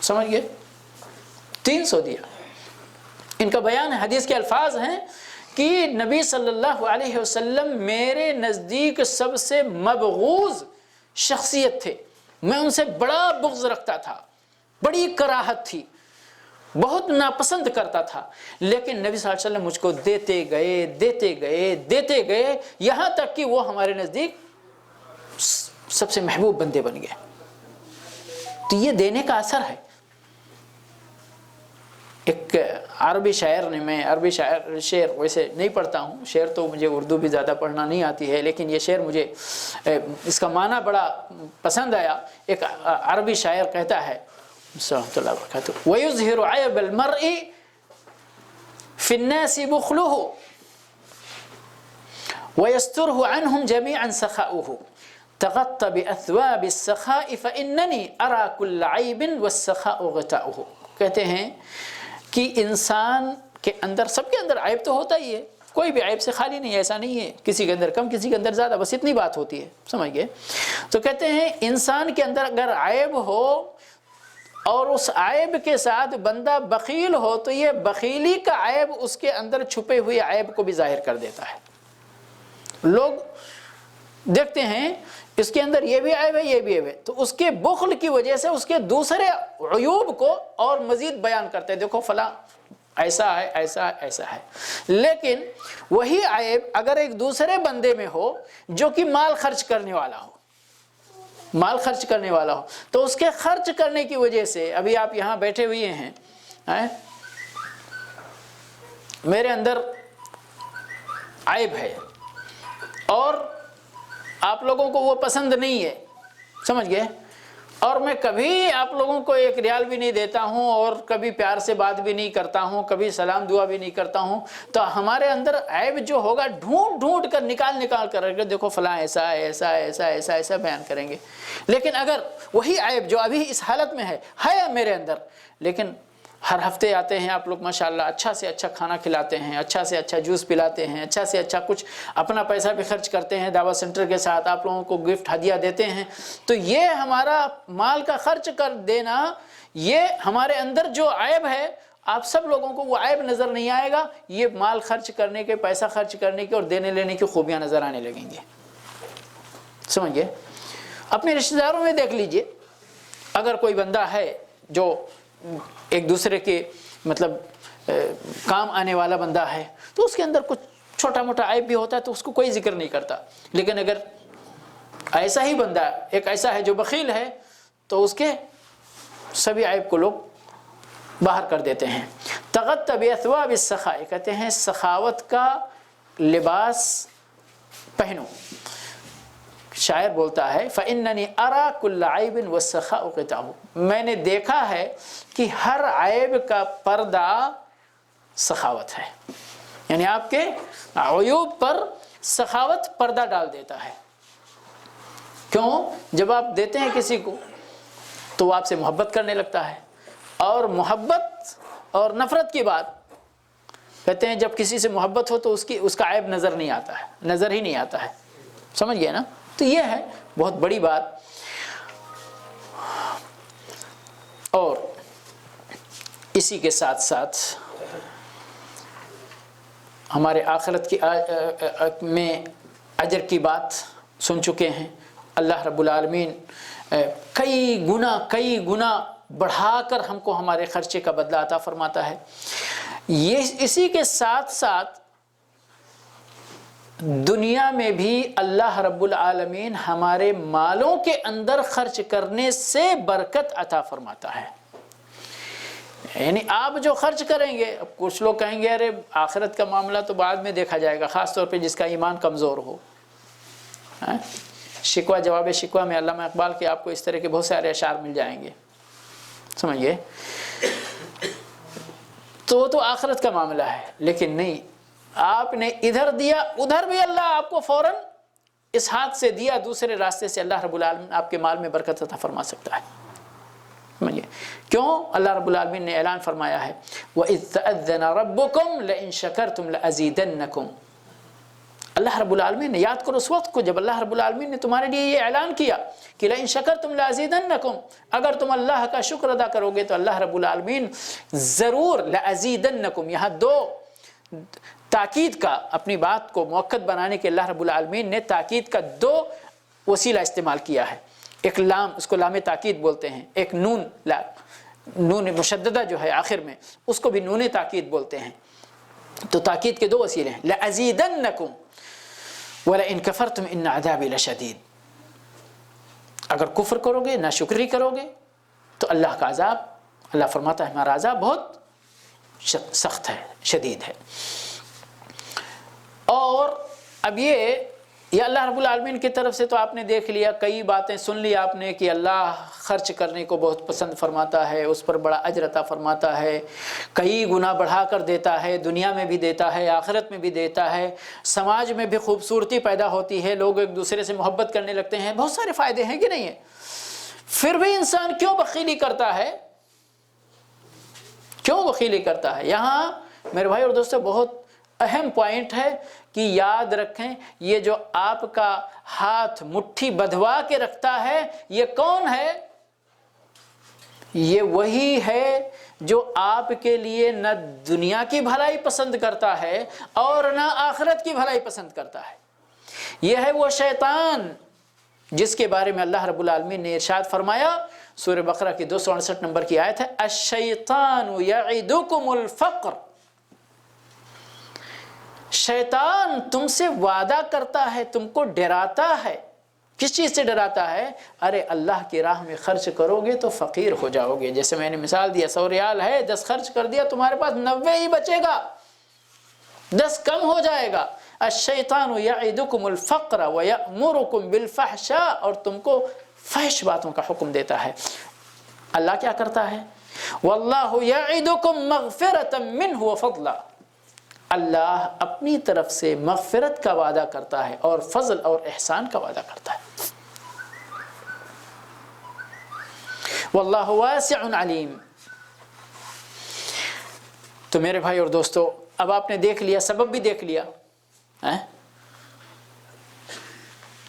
سمجھ گئے، 300 دیا۔ ان کا بیان ہے، حدیث کے الفاظ ہیں کہ نبی صلی اللہ علیہ وسلم میرے نزدیک سب سے مبغوض شخصیت تھے، میں ان سے بڑا بغض رکھتا تھا، بڑی کراہت تھی، بہت ناپسند کرتا تھا، لیکن نبی صلی اللہ علیہ وسلم مجھ کو دیتے گئے دیتے گئے دیتے گئے، یہاں تک کہ وہ ہمارے نزدیک سب سے محبوب بندے بن گئے۔ تو یہ دینے کا اثر ہے۔ ایک عربی شاعر نے، میں عربی شعر ویسے نہیں پڑھتا ہوں، شعر تو مجھے اردو بھی زیادہ پڑھنا نہیں آتی ہے، لیکن یہ شعر مجھے اس کا معنی بڑا پسند آیا۔ ایک عربی شاعر کہتا ہے رحمۃ اللہ وبرکاتہ، وَيُظْهِرُ عَيْبَ الْمَرْءِ فِي النَّاسِ بُخْلُهُ وَيَسْتُرْهُ عَنْهُمْ جَمِيعًا سَخَاؤُهُ تَغَطَّ بِأَثْوَابِ السَّخَاءِ فَإِنَّنِي أَرَى كُلَّ عَيْبٍ وَالسَّخَاءُ غِطَاؤُهُ۔ کہتے ہیں کہ انسان کے اندر، سب کے اندر عیب تو ہوتا ہی ہے، کوئی بھی عیب سے خالی نہیں ہے، ایسا نہیں ہے، کسی کے اندر کم، کسی کے اندر زیادہ، بس اتنی بات ہوتی ہے، سمجھ گئے۔ تو کہتے ہیں انسان کے اندر اگر عیب ہو اور اس عیب کے ساتھ بندہ بخیل ہو، تو یہ بخیلی کا عیب اس کے اندر چھپے ہوئے عیب کو بھی ظاہر کر دیتا ہے۔ لوگ دیکھتے ہیں اس کے اندر یہ بھی عیب ہے، یہ بھی عیب ہے، تو اس کے بخل کی وجہ سے اس کے دوسرے عیوب کو اور مزید بیان کرتے ہیں، دیکھو فلاں ایسا ہے، ایسا ہے، ایسا ہے۔ لیکن وہی عیب اگر ایک دوسرے بندے میں ہو جو کہ مال خرچ کرنے والا ہو، مال خرچ کرنے والا ہو، تو اس کے خرچ کرنے کی وجہ سے، ابھی آپ یہاں بیٹھے ہوئے ہیں، میرے اندر عیب ہے اور آپ لوگوں کو وہ پسند نہیں ہے، سمجھ گئے، اور میں کبھی آپ لوگوں کو 1 ریال بھی نہیں دیتا ہوں، اور کبھی پیار سے بات بھی نہیں کرتا ہوں، کبھی سلام دعا بھی نہیں کرتا ہوں، تو ہمارے اندر عیب جو ہوگا ڈھونڈ ڈھونڈ کر نکال کر دیکھو فلاں ایسا ہے، ایسا ایسا ایسا ایسا بیان کریں گے۔ لیکن اگر وہی عیب جو ابھی اس حالت میں ہے میرے اندر، لیکن ہر ہفتے آتے ہیں آپ لوگ ماشاءاللہ، اچھا سے اچھا کھانا کھلاتے ہیں، اچھا سے اچھا جوس پلاتے ہیں، اچھا سے اچھا کچھ اپنا پیسہ بھی خرچ کرتے ہیں، دعوت سینٹر کے ساتھ آپ لوگوں کو گفٹ ہدیہ دیتے ہیں، تو یہ ہمارا مال کا خرچ کر دینا، یہ ہمارے اندر جو عیب ہے، آپ سب لوگوں کو وہ عیب نظر نہیں آئے گا، یہ مال خرچ کرنے کے، پیسہ خرچ کرنے کے اور دینے لینے کی خوبیاں نظر آنے لگیں گے، سمجھ گئے۔ اپنے رشتہ داروں میں دیکھ لیجئے، اگر کوئی بندہ ہے جو ایک دوسرے کے مطلب کام آنے والا بندہ ہے، تو اس کے اندر کچھ چھوٹا موٹا عیب بھی ہوتا ہے تو اس کو کوئی ذکر نہیں کرتا، لیکن اگر ایسا ہی بندہ ایک ایسا ہے جو بخیل ہے، تو اس کے سبھی عیب کو لوگ باہر کر دیتے ہیں۔ تغطّ بِأَثْوَابِ السَّخَاءِ، کہتے ہیں سخاوت کا لباس پہنو۔ شاعر بولتا ہے فَإِنَّنِي أَرَى كُلَّ عَيْبٍ وَالسَّخَاءُ غِطَاؤُهُ، میں نے دیکھا ہے کہ ہر عیب کا پردہ سخاوت ہے، یعنی آپ کے عیوب پر سخاوت پردہ ڈال دیتا ہے۔ کیوں؟ جب آپ دیتے ہیں کسی کو تو وہ آپ سے محبت کرنے لگتا ہے، اور محبت اور نفرت کی بات کہتے ہیں جب کسی سے محبت ہو تو اس کا عیب نظر نہیں آتا ہے، نظر ہی نہیں آتا ہے، سمجھ گئے نا۔ تو یہ ہے بہت بڑی بات۔ اور اسی کے ساتھ ساتھ ہمارے آخرت کی میں اجر کی بات سن چکے ہیں۔ اللہ رب العالمین کئی گنا بڑھا کر ہم کو ہمارے خرچے کا بدلہ عطا فرماتا ہے۔ یہ اسی کے ساتھ ساتھ دنیا میں بھی اللہ رب العالمین ہمارے مالوں کے اندر خرچ کرنے سے برکت عطا فرماتا ہے۔ یعنی آپ جو خرچ کریں گے، اب کچھ لوگ کہیں گے ارے آخرت کا معاملہ تو بعد میں دیکھا جائے گا، خاص طور پہ جس کا ایمان کمزور ہو۔ شکوہ جواب شکوہ میں علامہ اقبال کے آپ کو اس طرح کے بہت سارے اشعار مل جائیں گے، سمجھئے؟ تو آخرت کا معاملہ ہے، لیکن نہیں، آپ نے ادھر دیا ادھر بھی اللہ آپ کو فوراً اس ہاتھ سے دیا دوسرے راستے سے اللہ رب العالمین آپ کے مال میں برکت عطا فرما سکتا ہے۔ سمجھئے؟ کیوں؟ اللہ رب العالمین نے اعلان فرمایا ہے وَإِذْ تَأَذَّنَ رَبُّكُمْ لَإِن شَكَرْتُمْ لَأَزِيدَنَّكُمْ۔ اللہ رب العالمین نے، یاد کرو اس وقت کو جب اللہ رب العالمین نے تمہارے لیے یہ اعلان کیا کہ لَإِن شَكَرْتُمْ لَأَزِيدَنَّكُمْ، اگر تم اللہ کا شکر ادا کرو گے تو اللہ رب العالمین ضرور لَأَزِيدَنَّكُمْ، یہاں دو تاکید کا، اپنی بات کو مؤکد بنانے کے اللہ رب العالمین نے تاکید کا دو وسیلہ استعمال کیا ہے۔ ایک لام، اس کو لام تاکید بولتے ہیں، ایک نون، نون مشددہ جو ہے آخر میں، اس کو بھی نون تاکید بولتے ہیں۔ تو تاکید کے دو وسیلے ہیں، لَأَزِيدَنَّكُمْ وَلَئِن كَفَرْتُمْ إِنَّ عَذَابِي لَشَدِيدٌ۔ اگر کفر کرو گے، ناشکری کرو گے تو اللہ کا عذاب، اللہ فرماتا ہے ہمارا عذاب بہت سخت ہے، شدید ہے۔ اور اب یہ اللہ رب العالمین کی طرف سے تو آپ نے دیکھ لیا، کئی باتیں سن لی آپ نے کہ اللہ خرچ کرنے کو بہت پسند فرماتا ہے، اس پر بڑا اجر عطا فرماتا ہے، کئی گنا بڑھا کر دیتا ہے، دنیا میں بھی دیتا ہے، آخرت میں بھی دیتا ہے، سماج میں بھی خوبصورتی پیدا ہوتی ہے، لوگ ایک دوسرے سے محبت کرنے لگتے ہیں، بہت سارے فائدے ہیں کہ نہیں ہیں؟ پھر بھی انسان کیوں بخیلی کرتا ہے؟ کیوں بخیلی کرتا ہے؟ یہاں میرے بھائی اور دوستو بہت اہم پوائنٹ ہے کہ یاد رکھیں، یہ جو آپ کا ہاتھ مٹھی بدھوا کے رکھتا ہے، یہ کون ہے؟ یہ وہی ہے جو آپ کے لیے نہ دنیا کی بھلائی پسند کرتا ہے اور نہ آخرت کی بھلائی پسند کرتا ہے۔ یہ ہے وہ شیطان جس کے بارے میں اللہ رب العالمین نے ارشاد فرمایا، سورہ بقرہ کی 268 نمبر کی آیت ہے، الشیطان یعدکم الفقر۔ شیطان تم سے وعدہ کرتا ہے، تم کو ڈراتا ہے۔ کس چیز سے ڈراتا ہے؟ ارے اللہ کی راہ میں خرچ کرو گے تو فقیر ہو جاؤ گے۔ جیسے میں نے مثال دیا، 100 ریال ہے، 10 خرچ کر دیا، تمہارے پاس 90 ہی بچے گا، 10 کم ہو جائے گا۔ الشیطان یعدکم الفقر ویأمرکم بالفحشاء، اور تم کو فحش باتوں کا حکم دیتا ہے۔ اللہ کیا کرتا ہے؟ واللہ یعدکم مغفرۃ منہ وفضلا، اللہ اپنی طرف سے مغفرت کا وعدہ کرتا ہے اور فضل اور احسان کا وعدہ کرتا ہے۔ واللہ واسع علیم۔ تو میرے بھائی اور دوستو، اب آپ نے دیکھ لیا، سبب بھی دیکھ لیا،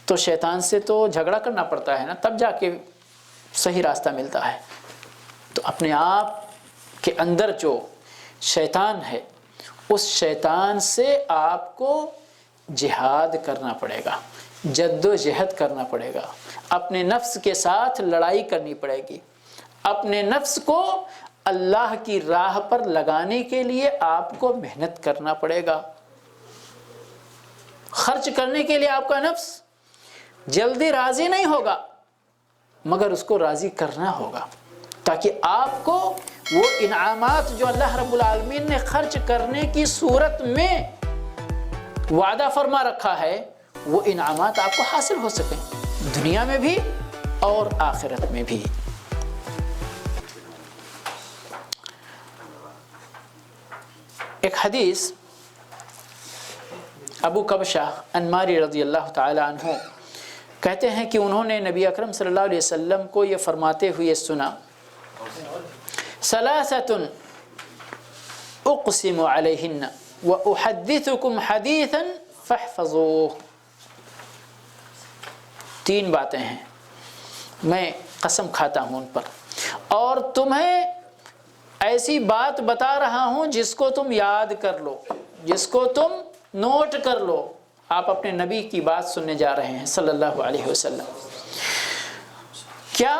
تو شیطان سے تو جھگڑا کرنا پڑتا ہے نا، تب جا کے صحیح راستہ ملتا ہے۔ تو اپنے آپ کے اندر جو شیطان ہے، اس شیطان سے آپ کو جہاد کرنا پڑے گا، جد و جہد کرنا پڑے گا، اپنے نفس کے ساتھ لڑائی کرنی پڑے گی، اپنے نفس کو اللہ کی راہ پر لگانے کے لیے آپ کو محنت کرنا پڑے گا۔ خرچ کرنے کے لیے آپ کا نفس جلدی راضی نہیں ہوگا، مگر اس کو راضی کرنا ہوگا، تاکہ آپ کو وہ انعامات جو اللہ رب العالمین نے خرچ کرنے کی صورت میں وعدہ فرما رکھا ہے، وہ انعامات آپ کو حاصل ہو سکیں، دنیا میں بھی اور آخرت میں بھی۔ ایک حدیث ابو قبشہ انماری رضی اللہ تعالی عنہ کہتے ہیں کہ انہوں نے نبی اکرم صلی اللہ علیہ وسلم کو یہ فرماتے ہوئے سنا، ثلاثۃ اقسم علیہن واحدثکم حدیثا فاحفظوہ۔ 3 باتیں ہیں، میں قسم کھاتا ہوں ان پر، اور تمہیں ایسی بات بتا رہا ہوں جس کو تم یاد کر لو، جس کو تم نوٹ کر لو۔ آپ اپنے نبی کی بات سننے جا رہے ہیں صلی اللہ علیہ وسلم۔ کیا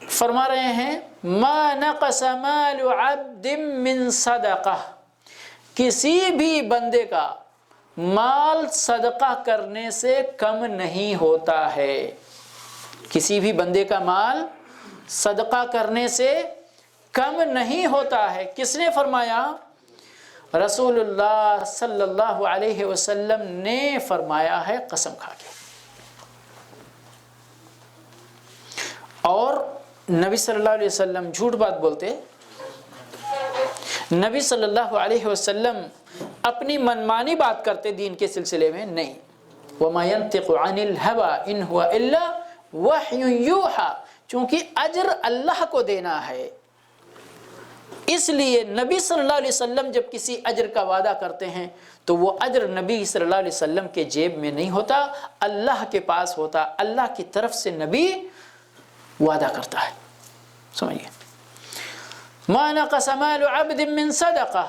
فرما رہے ہیں ما نقص مال عبد من صدقہ، کسی بھی بندے کا مال صدقہ کرنے سے کم نہیں ہوتا ہے، کسی بھی بندے کا مال صدقہ کرنے سے کم نہیں ہوتا ہے۔ کس نے فرمایا؟ رسول اللہ صلی اللہ علیہ وسلم نے فرمایا ہے قسم کھا کے۔ اور نبی صلی اللہ علیہ وسلم جھوٹ بات بولتے؟ نبی صلی اللہ علیہ وسلم اپنی منمانی بات کرتے دین کے سلسلے میں نہیں۔ وَمَا يَنْطِقُ عَنِ الْهَوَىٰ إِنْ هُوَ إِلَّا وَحْيٌ يُوحَىٰ، چونکہ اجر اللہ کو دینا ہے، اس لیے نبی صلی اللہ علیہ وسلم جب کسی اجر کا وعدہ کرتے ہیں تو وہ اجر نبی صلی اللہ علیہ وسلم کے جیب میں نہیں ہوتا، اللہ کے پاس ہوتا، اللہ کی طرف سے نبی وعدہ کرتا ہے۔ سمجھئے، ما نقص مال عبد من صدقہ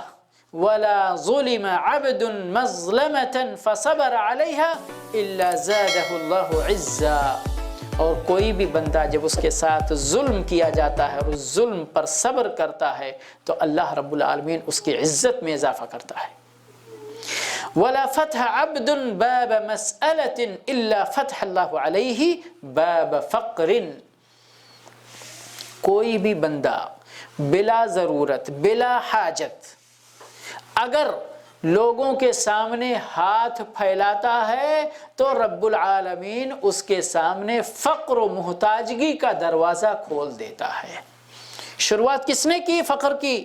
ولا ظلم عبد مظلمة فصبر عليها الا زاده الله عزا، اور کوئی بھی بندہ جب اس کے ساتھ ظلم کیا جاتا ہے اور اس ظلم پر صبر کرتا ہے تو اللہ رب العالمین اس کی عزت میں اضافہ کرتا ہے۔ ولا فتح عبد باب مسألة الا فتح اللہ علیہ باب فقر، کوئی بھی بندہ بلا ضرورت بلا حاجت اگر لوگوں کے سامنے ہاتھ پھیلاتا ہے تو رب العالمین اس کے سامنے فقر و محتاجگی کا دروازہ کھول دیتا ہے۔ شروعات کس نے کی؟ فقر کی،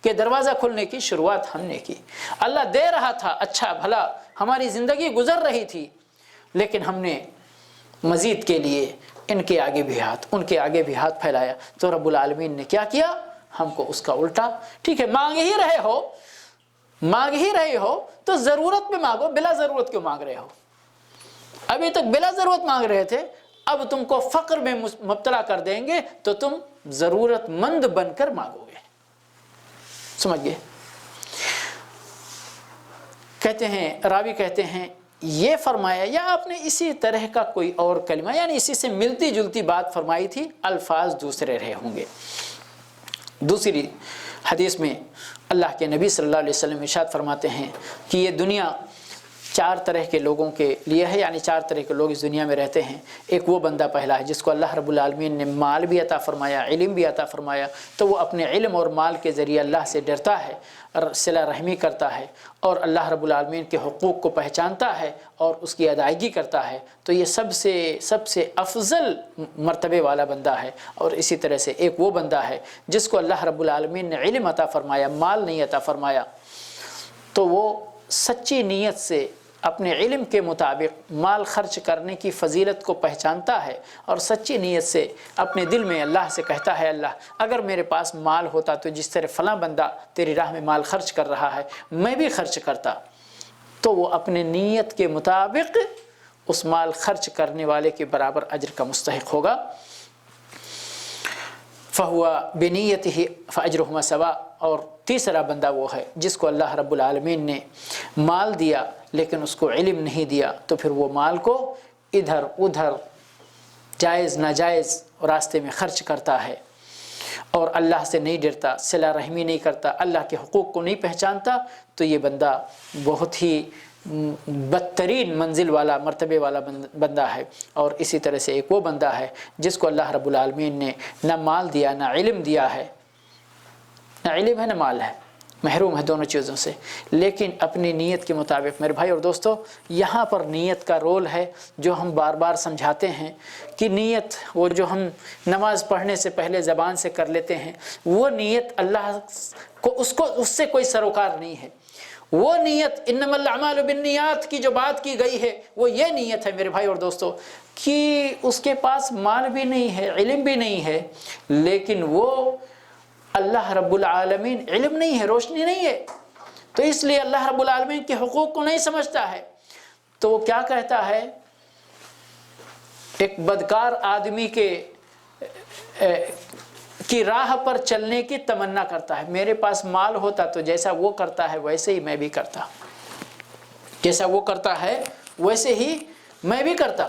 کہ دروازہ کھولنے کی شروعات ہم نے کی۔ اللہ دے رہا تھا، اچھا بھلا ہماری زندگی گزر رہی تھی، لیکن ہم نے مزید کے لیے ان کے آگے بھی ہاتھ ان کے آگے بھی ہاتھ پھیلایا تو رب العالمین نے کیا کیا؟ ہم کو اس کا الٹا۔ ٹھیک ہے، مانگ ہی رہے ہو تو ضرورت پہ مانگو، بلا ضرورت کیوں مانگ رہے ہو؟ ابھی تک بلا ضرورت مانگ رہے تھے، اب تم کو فقر میں مبتلا کر دیں گے تو تم ضرورت مند بن کر مانگو گے۔ سمجھ گئے؟ کہتے ہیں راوی کہتے ہیں یہ فرمایا، یا آپ نے اسی طرح کا کوئی اور کلمہ یعنی اسی سے ملتی جلتی بات فرمائی تھی، الفاظ دوسرے رہے ہوں گے۔ دوسری حدیث میں اللہ کے نبی صلی اللہ علیہ وسلم ارشاد فرماتے ہیں کہ یہ دنیا 4 طرح کے لوگوں کے لیے ہے، یعنی 4 طرح کے لوگ اس دنیا میں رہتے ہیں۔ ایک وہ بندہ پہلا ہے جس کو اللہ رب العالمین نے مال بھی عطا فرمایا، علم بھی عطا فرمایا، تو وہ اپنے علم اور مال کے ذریعے اللہ سے ڈرتا ہے، صلہ رحمی کرتا ہے اور اللہ رب العالمین کے حقوق کو پہچانتا ہے اور اس کی ادائیگی کرتا ہے، تو یہ سب سے افضل مرتبے والا بندہ ہے۔ اور اسی طرح سے ایک وہ بندہ ہے جس کو اللہ رب العالمین نے علم عطا فرمایا، مال نہیں عطا فرمایا، تو وہ سچی نیت سے اپنے علم کے مطابق مال خرچ کرنے کی فضیلت کو پہچانتا ہے اور سچی نیت سے اپنے دل میں اللہ سے کہتا ہے، اللہ اگر میرے پاس مال ہوتا تو جس طرح فلاں بندہ تیری راہ میں مال خرچ کر رہا ہے میں بھی خرچ کرتا، تو وہ اپنے نیت کے مطابق اس مال خرچ کرنے والے کے برابر اجر کا مستحق ہوگا۔ فَهُوَ بِنِيَّتِهِ فَأَجْرُهُمَا سَوَاءٌ، اور تیسرا بندہ وہ ہے جس کو اللہ رب العالمین نے مال دیا لیکن اس کو علم نہیں دیا، تو پھر وہ مال کو ادھر ادھر جائز ناجائز راستے میں خرچ کرتا ہے اور اللہ سے نہیں ڈرتا، صلہ رحمی نہیں کرتا، اللہ کے حقوق کو نہیں پہچانتا، تو یہ بندہ بہت ہی بدترین منزل والا مرتبے والا بندہ ہے۔ اور اسی طرح سے ایک وہ بندہ ہے جس کو اللہ رب العالمین نے نہ مال دیا نہ علم دیا ہے، نہ علم ہے نہ مال ہے، محروم ہے دونوں چیزوں سے، لیکن اپنی نیت کے مطابق۔ میرے بھائی اور دوستو، یہاں پر نیت کا رول ہے جو ہم بار بار سمجھاتے ہیں کہ نیت وہ جو ہم نماز پڑھنے سے پہلے زبان سے کر لیتے ہیں، وہ نیت اللہ کو اس سے کوئی سروکار نہیں ہے۔ وہ نیت انما الاعمال بالنیات کی جو بات کی گئی ہے وہ یہ نیت ہے میرے بھائی اور دوستو کہ اس کے پاس مال بھی نہیں ہے، علم بھی نہیں ہے، لیکن وہ اللہ رب العالمین علم نہیں ہے، روشنی نہیں ہے، تو اس لیے اللہ رب العالمین کے حقوق کو نہیں سمجھتا ہے، تو وہ کیا کہتا ہے؟ ایک بدکار آدمی کی راہ پر چلنے کی تمنا کرتا ہے، میرے پاس مال ہوتا تو جیسا وہ کرتا ہے ویسے ہی میں بھی کرتا، جیسا وہ کرتا ہے ویسے ہی میں بھی کرتا،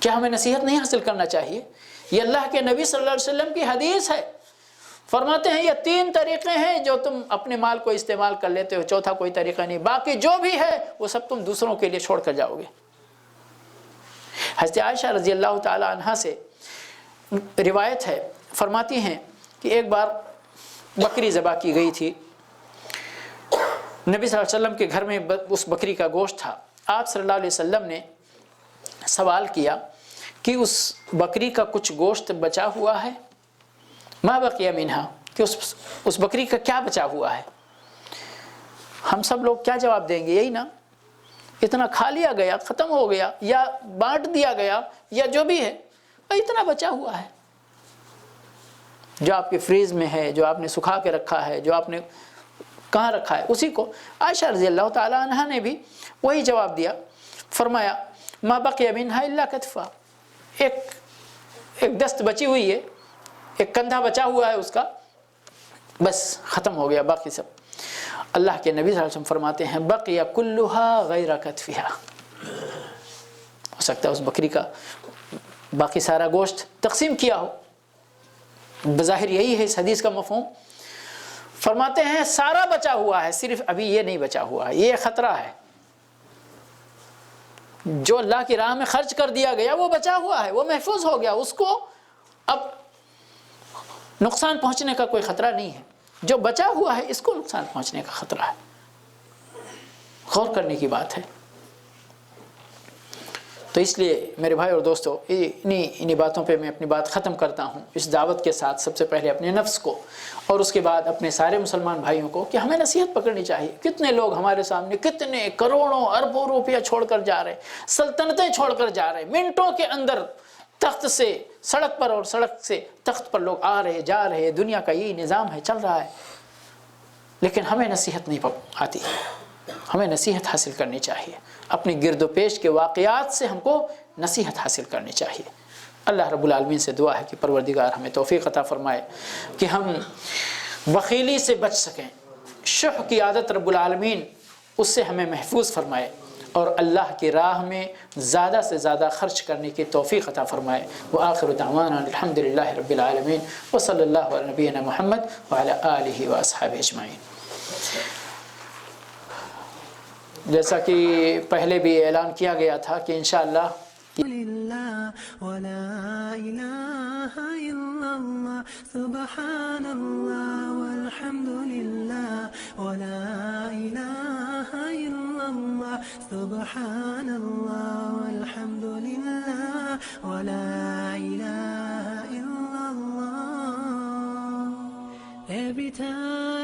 کیا ہمیں نصیحت نہیں حاصل کرنا چاہیے؟ یہ اللہ کے نبی صلی اللہ علیہ وسلم کی حدیث ہے، فرماتے ہیں یہ 3 طریقے ہیں جو تم اپنے مال کو استعمال کر لیتے ہو، چوتھا کوئی طریقہ نہیں، باقی جو بھی ہے وہ سب تم دوسروں کے لیے چھوڑ کر جاؤ گے۔ حضرت عائشہ رضی اللہ تعالی عنہا سے روایت ہے، فرماتی ہیں کہ ایک بار بکری ذبح کی گئی تھی، نبی صلی اللہ علیہ وسلم کے گھر میں اس بکری کا گوشت تھا۔ آپ صلی اللہ علیہ وسلم نے سوال کیا کہ اس بکری کا کچھ گوشت بچا ہوا ہے، ما بقی منہا، کہ اس بکری کا کیا بچا ہوا ہے؟ ہم سب لوگ کیا جواب دیں گے؟ یہی نا، اتنا کھا لیا گیا، ختم ہو گیا، یا بانٹ دیا گیا، یا جو بھی ہے اتنا بچا ہوا ہے، جو آپ کے فریز میں ہے، جو آپ نے سکھا کے رکھا ہے، جو آپ نے کہاں رکھا ہے اسی کو۔ عائشہ رضی اللہ تعالی عنہا نے بھی وہی جواب دیا، فرمایا ما بقی منہا الا کتفا، ایک دست بچی ہوئی ہے، ایک کندھا بچا ہوا ہے اس کا، بس ختم ہو گیا، باقی سب۔ اللہ کے نبی صلی اللہ علیہ وسلم فرماتے ہیں بقی کلھا غیر کتفھا، ہو سکتا ہے اس بکری کا باقی سارا گوشت تقسیم کیا ہو، بظاہر یہی ہے اس حدیث کا مفہوم۔ فرماتے ہیں سارا بچا ہوا ہے، صرف ابھی یہ نہیں بچا ہوا ہے، یہ خطرہ ہے، جو اللہ کی راہ میں خرچ کر دیا گیا وہ بچا ہوا ہے، وہ محفوظ ہو گیا، اس کو اب نقصان پہنچنے کا کوئی خطرہ نہیں ہے، جو بچا ہوا ہے اس کو نقصان پہنچنے کا خطرہ ہے۔ غور کرنے کی بات ہے۔ تو اس لیے میرے بھائی اور دوستو، انہی باتوں پہ میں اپنی بات ختم کرتا ہوں، اس دعوت کے ساتھ سب سے پہلے اپنے نفس کو اور اس کے بعد اپنے سارے مسلمان بھائیوں کو کہ ہمیں نصیحت پکڑنی چاہیے۔ کتنے لوگ ہمارے سامنے کتنے کروڑوں اربوں روپیہ چھوڑ کر جا رہے، سلطنتیں چھوڑ کر جا رہے، منٹوں کے اندر تخت سے سڑک پر اور سڑک سے تخت پر لوگ آ رہے جا رہے، دنیا کا یہی نظام ہے، چل رہا ہے، لیکن ہمیں نصیحت نہیں آتی۔ ہمیں نصیحت حاصل کرنی چاہیے، اپنے گرد و پیش کے واقعات سے ہم کو نصیحت حاصل کرنی چاہیے۔ اللہ رب العالمین سے دعا ہے کہ پروردگار ہمیں توفیق عطا فرمائے کہ ہم بخیلی سے بچ سکیں، شح کی عادت رب العالمین اس سے ہمیں محفوظ فرمائے، اور اللہ کی راہ میں زیادہ سے زیادہ خرچ کرنے کی توفیق عطا فرمائے۔ وآخر دعوانا الحمدللہ رب العالمین، وصلی اللہ علی نبینا محمد وعلی آلہ واصحابہ اجمعین۔ جیسا کہ پہلے بھی اعلان کیا گیا تھا کہ انشاءاللہ لله ولا إله إلا الله سبحان الله والحمد لله ولا إله إلا الله سبحان الله والحمد لله ولا إله إلا الله. Every time